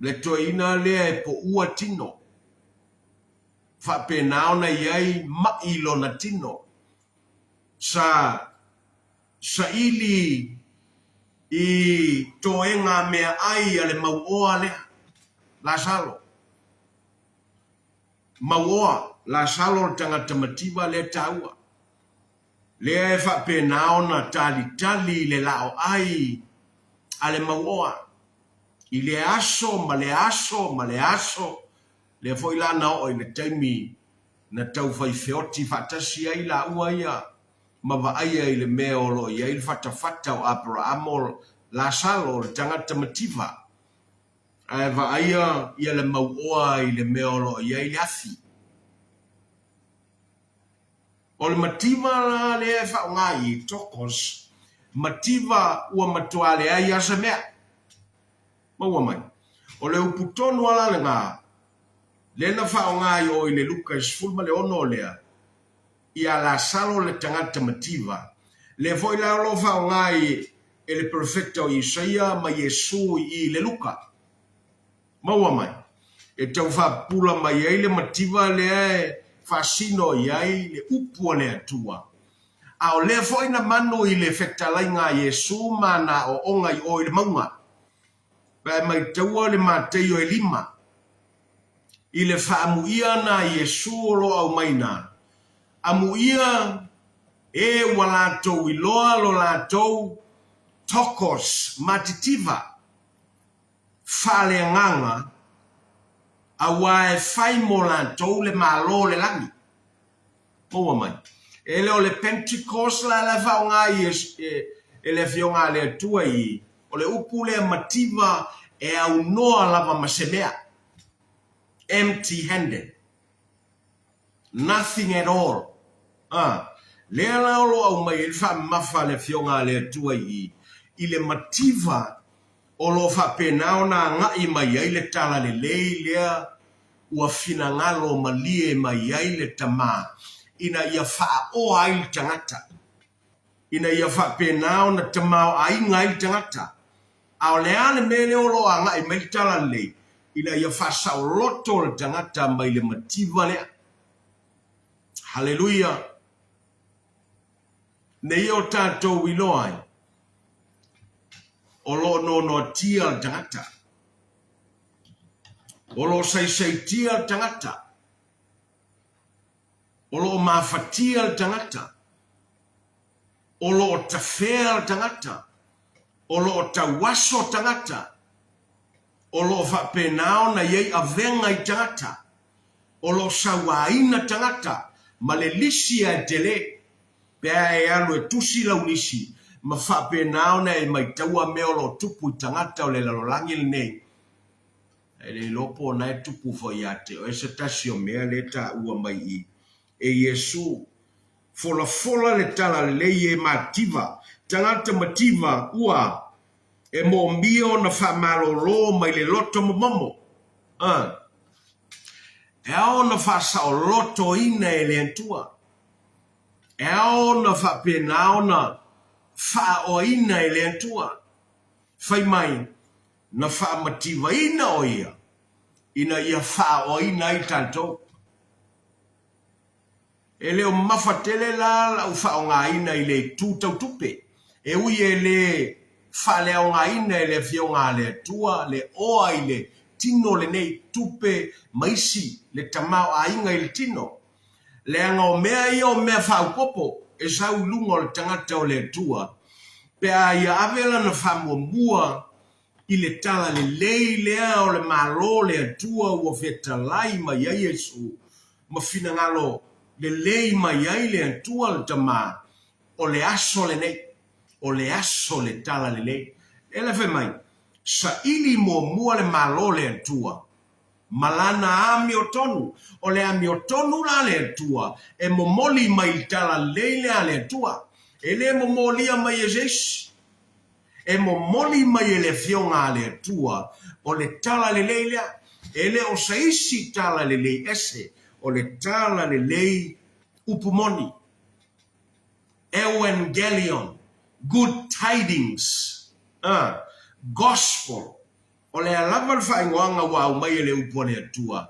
Le toina lea e po ua tino. Whapenao na iai mailo na tino. Sa ili i toenga mea ai ale mau oa lea. La salo. Mau oa. La salo tangata mativa le taua. le e fa pe naona tali le lao ai ale maua i le aso ma le aso le foi la na o le taimi na tau fai feoti fatasi ai la ua ia ma va ai ai le meo lo ia il fata o Abraham la salo le tangata mativa ai va ai ia le maua i le meo lo ia i le afi o le mativa la le fa ngai tokos mativa ua matuale ai asa mea maua mai o le uputonu ala le ngā lena fa ngai o i le Lukas fulma le ono lea ia la salo le tangata mativa le foi la lo fa ngai e le perfecto Isaia ma Yesu i le Luka maua mai e tau fa pula mai ai le mativa le fasino iai le upu le atua a o le foi na mano i le fektalai ngā Yesu mana o onga i o i le maunga pa mai taua le mateo e 5 i le whaamuia na Yesu lo au maina amuia e walatou i loa lo latou tokos matitiva fale nganga a wae fai mo latou le malo le langi o mai ele o le Pentecost la la faunga e le fionga le tua i o le upu le mativa e au noa lava masemea empty handed nothing at all le la lo au mai il fa mafa le fionga le tua i le mativa o lo fa penao na ngai mai ai le tala le lea ua fina ngalo malie mai ai le tama ina ia fa o ai tangata ina ia fa penao na tamao ai ngai tangata ao le ane mele o lo anga i mai tala le ina ia fa sa loto le tangata mai le mativa le hallelujah ne yo tato wiloi o lo no tia tangata o lo sai tia tangata o lo mafatia tangata o lo tafea tangata o lo tawaso tangata o lo fa penao na yei avenga i tangata o lo sawaina tangata ma le lisi a tele pe e alo e tusi la unisi ma fa penao na e mai taua meo lo tupu i tangata o le lalolangi le nei e le lopo na e tupu fo iate o e se tasio mea le ta ua mai i e Yesu fola le tala le ye mativa tangata mativa ua e mo mio na fa malolo mai le loto momo e ao na fa sa loto ina e le antua e ao na fa penao na fa o ina e le antua fai mai na fa mativa ina o ina ia fa o ina i tanto e leo mafatele la u fa nga ina ile tu tau tupe e ui e le fa le nga ina ile fio nga le tua le oa ile tino le nei tupe maisi le tamao a inga ile tino le anga o mea ia o mea fa upopo e sa ulunga le tangata o le tua pe a ia avela na fa mua ile tala le lei lea o le malo le tua ua feta lai ma ia Yesu ma fina ngalo le lei mai ai le antua le tama o le aso le nei o le aso le tala le lei ele fe mai sa ili mo mua le malo le antua malana ami o tonu o le ami o tonu la le antua e mo moli mai tala lei le antua ele mo molia mai Jesus e mo moli mai le fionga le antua o le tala le lei le ele o saisi tala le lei ese o le tala le lei upumoni evangelion good tidings gospel o le alava le whaingoanga wa au mai le upone atua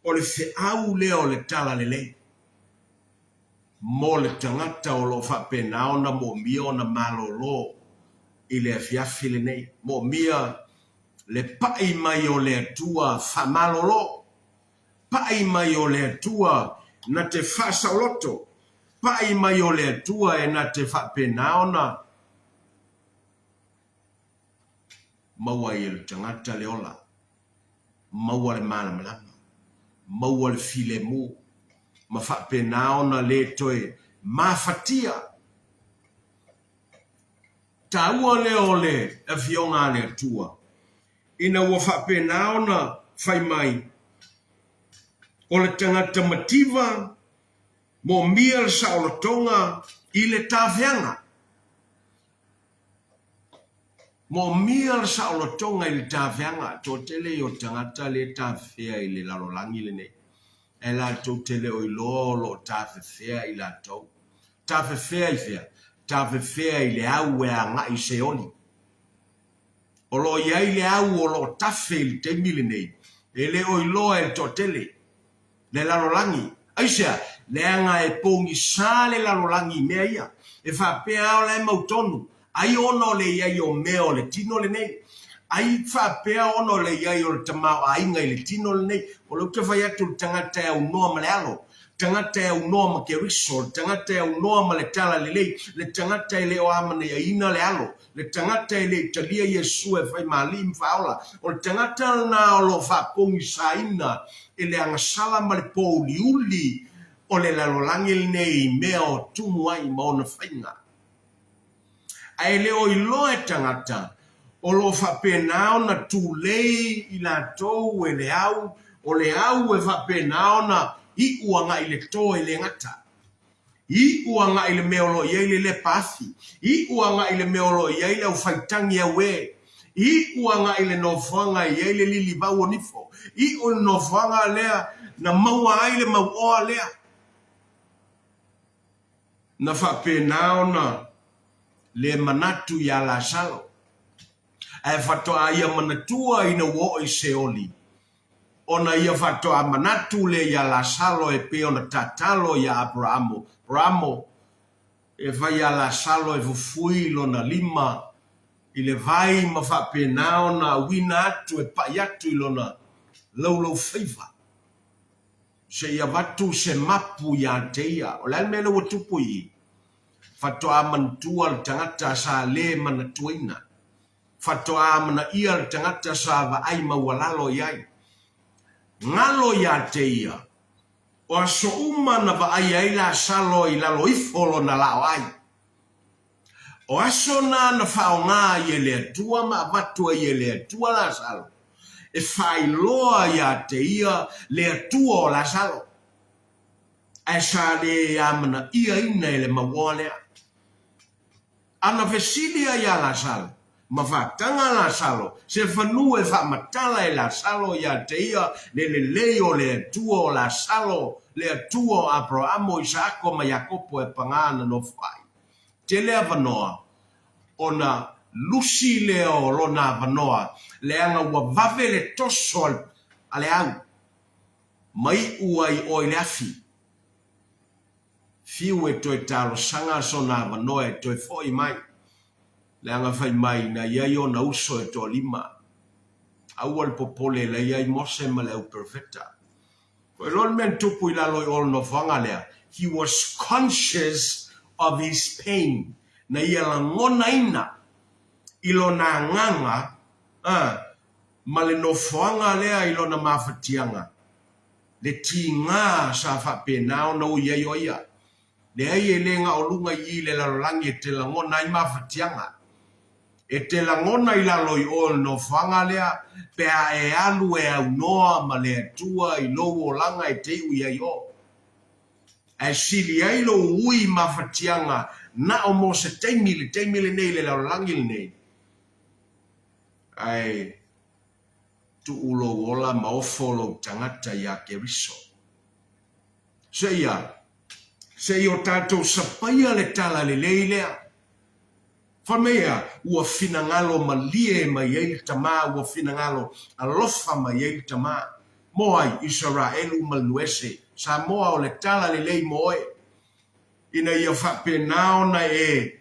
o le au le o le tala le lei mo le tangata o lo whapenao na mo mia o na malolo i le afiafi le nei mo mia le pai mai o le atua whamalolo pai mai o le atua na te whasa loto pai mai o le tua e na te whapena ona maua i le tangata le ola, maua le malamalama, maua le file mu, ma whapena ona le toe mawhatia. Taua le ole e fionga le tua. Ina ua whapena ona whai mai. O le tangata mativa, mo mia le saolotonga i le tawhianga. Mo mia le saolotonga i le tawhianga, tō tele o tangata le tawhia i le lalolangi le nei. E la tō tele o i lo tawhia i la tau. Tawhia i fia. Tawhia i le au e a ngai se oli. O lo iai le au o lo tawhi i le teimi le nei. E le o i loa e tō tele. Le lalolangi. Aisea, le anga e pongi sa le lalolangi mea ia. E whapea o le mautonu. Ai ono le iai o mea o le tino le nei. Ai whapea ono le iai o le tamau a inga i le tino le nei. O lo te whai atu tangata e unoa ma le alo. Tangata e unoa ma ke riso. Tangata e unoa ma le tala le lei. Le tangata e le o amana ia ina le alo. Le tangata e le talia Yesu e whai maalim whaola. O le tangata na o lo whapongi sa ina. E le angasala ma le pōli uli. O le lalolangi le nei mea o tumu ai ma ona whainga. Ai le o ilo e tangata. O lo whapena o na tūlei i la tau e le au. O le au e whapena o na I uanga i le tō e le ngata. I uanga i le meolo i le le pathi. I uanga i le meolo i le au whaitangi a we. I uanga i le nofanga i le lili bau o nifo. I o nofanga lea na maua ai le mau oa lea. Na whapena o na le manatu i a la salo. E whatoa ia manatua i na wo i se oli. Ona ia whatoa manatu le ia la salo e pe ona tatalo ia Abrahamo. Abrahamo e vai a la salo e fufui lona lima i le vai ma whapena ona wina atu e pai atu i lona laulau whaiva. Se ia watu se mapu ia teia. O le mele wa tupu i. Whatoa mantua le tangata sa le manatuina. Whatoa mana ia le tangata sa va ai mawalalo iai. Ngalo ia teia. O aso uma na va ai ai la salo i lalo ifolo na lao ai. O aso na whaonga i ele atua ma vatua i ele atua la salo. E whai loa ia teia le atua o la salo. E sa le amana ia ina ele mawalea. Ana vesilia ia la salo. Ma whatanga la salo, se whanua e whamatala e la salo ia teia le leo le atua o la salo, le atua o Abrahamo, Isako ma Yakopo e pangana no whai. Te lea wanoa, o na lusi leo lo na wanoa, le anga ua vave le toso ale au, mai ua I oi le afi. Fiu e toi talo sanga so na wanoa e toi foi mai. Le anga fai mai na iai o na uso e to lima. Au al popole le iai mose ma le au perfecta. Koe lor men tupu I lalo I ol no whanga lea. He was conscious of his pain. Na ia la ngona ina. Ilo na nganga. Ma le no whanga lea ilo na mawhatianga. Le ti ngā sa whapena o na u iai o ia. Le ai e le ngā o lunga I le lalolangi e te la ngona I mawhatianga. E te langona I lalo I ol no whanga lea, pea e alu e au noa ma le atua I lou o langa e te ui ai o. E sili ai lo ui mawhatianga na o mo se teimile nei le lau langil nei. Ai, tu ulo ola ma ofolo tangata ia ke riso. Se ia tatou sapaia le tala le leilea. Whamea ua finangalo ma lie ma iei tama, ua finangalo alofa ma iei tama. Moai Israelu maluese, sa moa o le tala le lei moe. Ina ia whapenao na e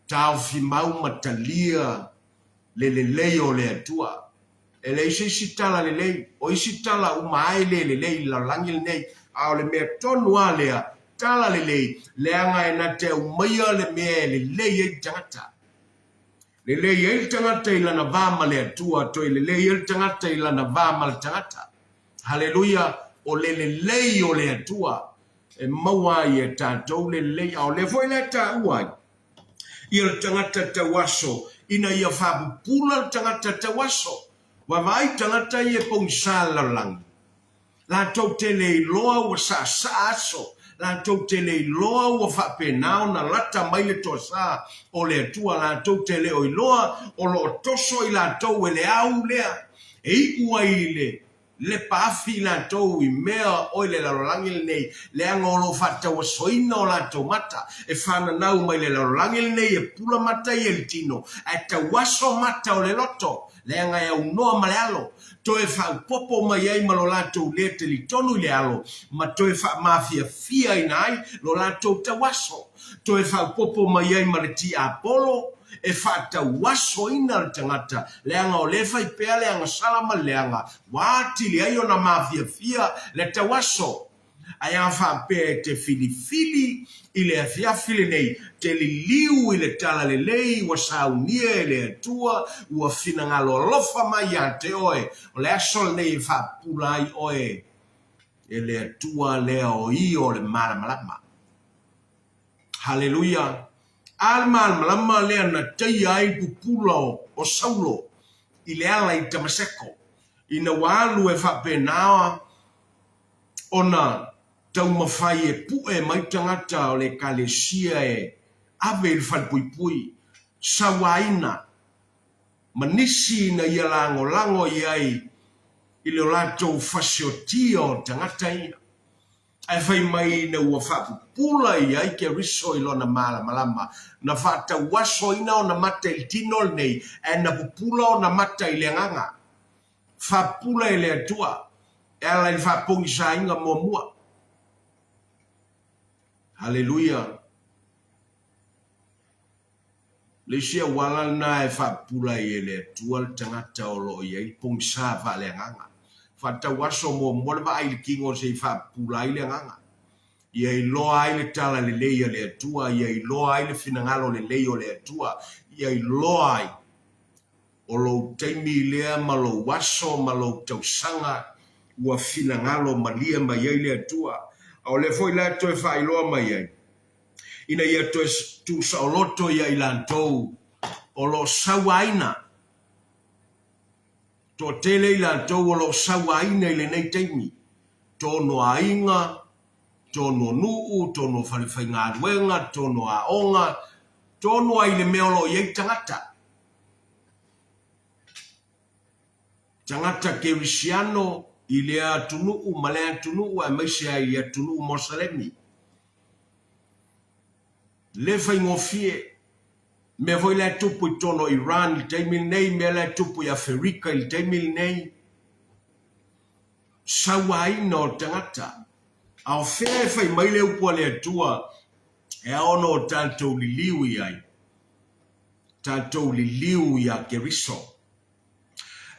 tau fimau matalia le lei o le atua. E le isi tala le lei, o isi tala umaai le lei la langil nei, a o le mea tonu a lea, tala le anga na te umaya le me le ye tangata le ye tangata ila na vama le tua to le ye tangata ila na vama le tangata haleluya o le o le tua e maua ye tatou le au le foi le ta uai ia tangata te waso ina ia whapupula tangata te waso wa vai tangata ia pongsala lang la tau te le loa wa sa aso la tau te le loa wa whapenao na lata mai le toa sa o le tua la tau te le oi loa o lo toso i la tau e le au lea e i ua i le paafi la tau i mea o le larolangi nei le anga o lo fata wa soina o la tau mata e whana nau mai le larolangi nei e pula mata i el tino e ta waso mata o le loto le anga e unoa ma le alo to e wha popo mai ai ma lo la tau le te li tonu le alo ma to e wha mafia fia i nai lo la tau ta waso to e wha popo mai ai ma le ti apolo e fata waso ina le tangata leanga o lefa i pea leanga salama leanga wati le ayo na mafia fia le ta waso aya fa pe te fili i le afia fili nei te li liu i le tala le lei wa saunia le atua ua fina ngalo lofa mai a te oe o le asol nei fa pulai oe e le atua lea o i o le malamalama haleluya Alma malama lea na tai ai pupula o Saulo i le ala i Tamaseko ina walu e whapenawa ona tau mawhai e pue mai tangata o le kalesia e ave il whalpuipui sawaina manisi na ia lango iai i le lato whasiotia o tangata ina ai fai mai na ua whapupula i ai ke riso i lona malama na whata waso ina o na mata i tino nei e na pupula o na mata i le nganga whapula i le atua e ala i whapongi sa inga mua haleluya le sia wala na e whapula i le atua le tangata o lo i ai pongi sa wha le nganga fata waso mo le va ai kingo se fa pula ile nganga ia i loa ai le tala le leia le atua ia i loa ai le finangalo le leio le atua ia i loa ai o lo taimi lea ma lo waso ma lo tausanga ua finangalo malia mai ai le atua o le foi la to fa i loa mai ai ina ia to tu sa loto ia i lantou o lo sawaina to tele i lantou o lo sawaina i le nei taimi tono ainga tono nuu tono whaliwhainga ruenga tono aonga tono ai le meolo i tangata kerisiano i le atunuu ma le atunuu a maise ai i atunuu mosalemi le whaingofie me voi le tupu i tono Iran i taimi nei me le tupu i Afrika i taimi nei sawaina o tangata ao fea fai mai le upua le atua e ono o tātou liliu i ai tātou liliu i a keriso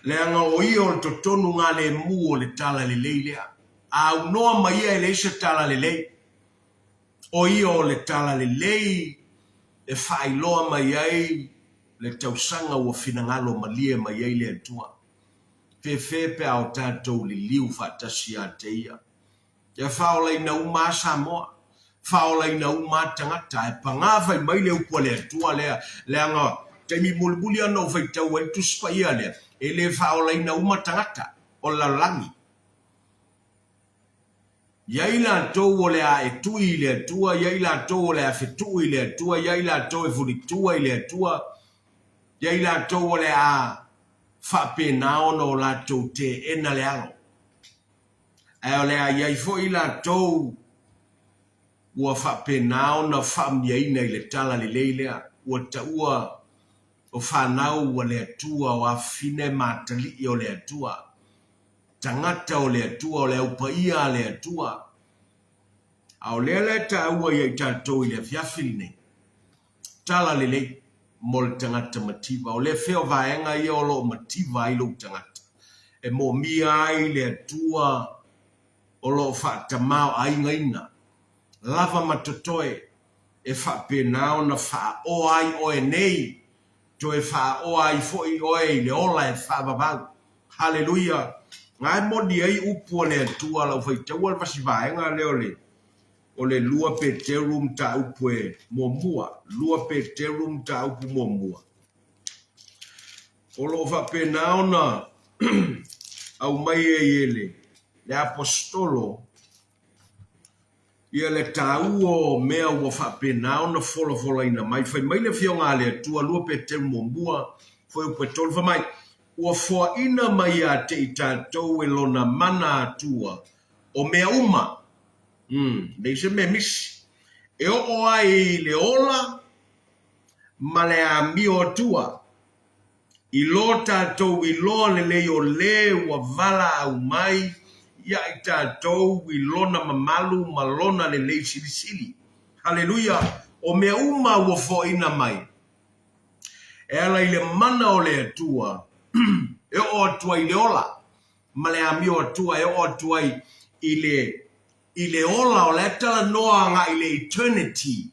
le anga o ia o to tonu ngā le mu o le tala le lei lea a unoa mai e le isa tala le lei o ia o le tala le lei e whailoa mai ai le tausanga ua finangalo malia mai ai le atua pe au tātou liliu whatasi a te ia e whaola ina uma Samoa whaola ina uma tangata e pangawhai mai le upua le atua lea anga taimi mulibuli ana o whaitau e tuspa ia lea e le whaola ina uma tangata o lalangi iai la tou o le a e tui le atua iai la tou o le a whetui le atua iai la tou e furitua i le atua iai la tou o le a whapenao no la tou te ena le alo e o le a iai fo i la tou ua whapenao na whaamiaina i le tala le leilea ua taua o whanau ua le atua o a fine matali i o le atua tangata o le atua o le upaia le atua au le ta ua i tātou i le fiafili nei tala le lei mo le tangata mativa o le feo vaenga i o lo mativa i lo tangata e mo mia ai le atua o lo whaatamao ai ngaina lava matotoe e whapena na wha o ai o e nei to e wha o ai fo i o e le ola e wha babau. Hallelujah. Ngai modi ai upu le tua la fai te wal vasi vaenga leo le. O le lua pe te room ta upu e mua. Lua pe te room ta upu mua. O lo whapena ona au mai e ele. Le apostolo ia le tāua mea ua whapena ona fola ina mai. Whai mai le fionga le tua lua pe te mua. Foi o petol fa mai. Ua fua ina mai a te i tātou e lona mana atua. O mea uma. Nei se me misi. E o ai le ola. Ma le a mio atua. I lo tātou i loa le leo le ua vala au mai. Ia i tātou i lona mamalu ma lona le lei sili. Hallelujah. O mea uma ua fua ina mai. E ala i le mana o le atua. E o atua i le ola. Ma le amio atua e o atua i le ola o le atala noa nga i le eternity.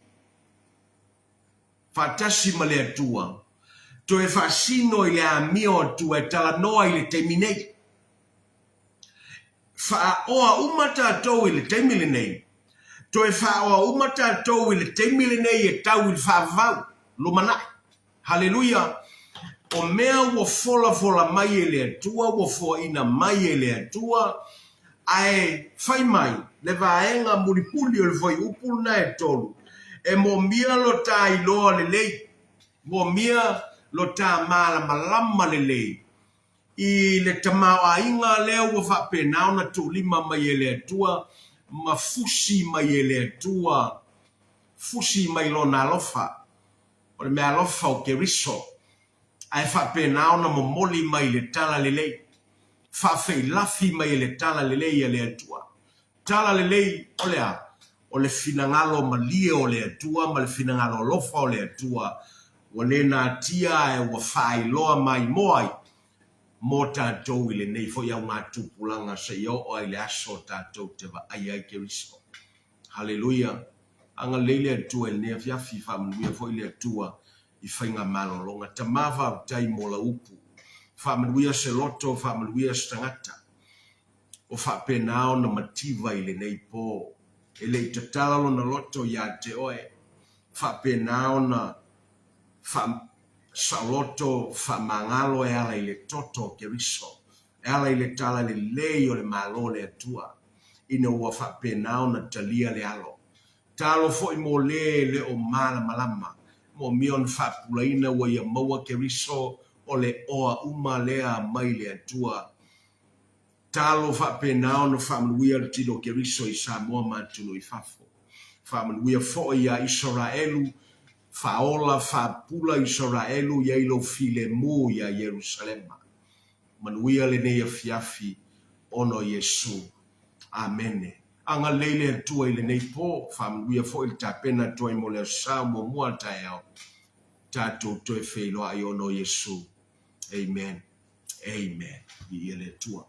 Fatasi ma le atua. To e fasino i le amio atua e tala noa i le terminate. Fa oa umata atou i le terminate nei. To e fa oa umata atou i le terminate nei e tau i le favau. Lumanai. Hallelujah. O mea ua fola mai e le atua, ua foa ina mai e le atua, ai fai mai, le vaenga muripuli o le foi upul na e tolu. E mo mia lo ta iloa le lei, mo mia lo ta mala malama le lei. I le tamau a inga lea ua whapenao na tu lima mai e le atua, ma fusi mai e le atua, fusi mai lo na alofa, o le mea alofa o ke riso. Ai whapenao na momoli mai le tala le lei. Whawhai lafi mai le tala le lei a le atua. Tala le lei o lea. O le finangalo malie o le atua, ma le finangalo lofa o le atua. O le nā tia e wa whai loa mai moai. Mo tātou i le nei fo iau ngā tūpulanga sa iau o ai le aso tātou te wa ai ai ke riso. Hallelujah. Anga leile atua e nea fiafi whamanuia fo i le atua. I whainga malolonga. Ta mawa tai mo la upu. Whamanuia se loto, whamanuia se tangata. O whapenao na mativa i le nei pō. E le tatalo na loto ia te oe. Whapenao na saloto whamangalo e ala i le toto ke riso. E ala i le tala le lei o le malo le atua. Ina ua whapenao na talia le alo. Talo fo i mo le o mala malama. Mo mion whapulaina wa ia maua ke riso o le oa uma lea mai le atua. Talo whapenao na whamanuia le tino ke riso i Samoa matunu i whafo. Whamanuia fo i a Israelu, whaola whapula Israelu i eilo file mu i a Jerusalema. Manuia le nei a fiafi ono Yesu. Amene. Anga leile atua i le nei po, whamanuia fo i tapena tua i mo leo sa mo mua tae au. Tato toe whailoa i ono Yesu. Amen. Amen. I ele tua.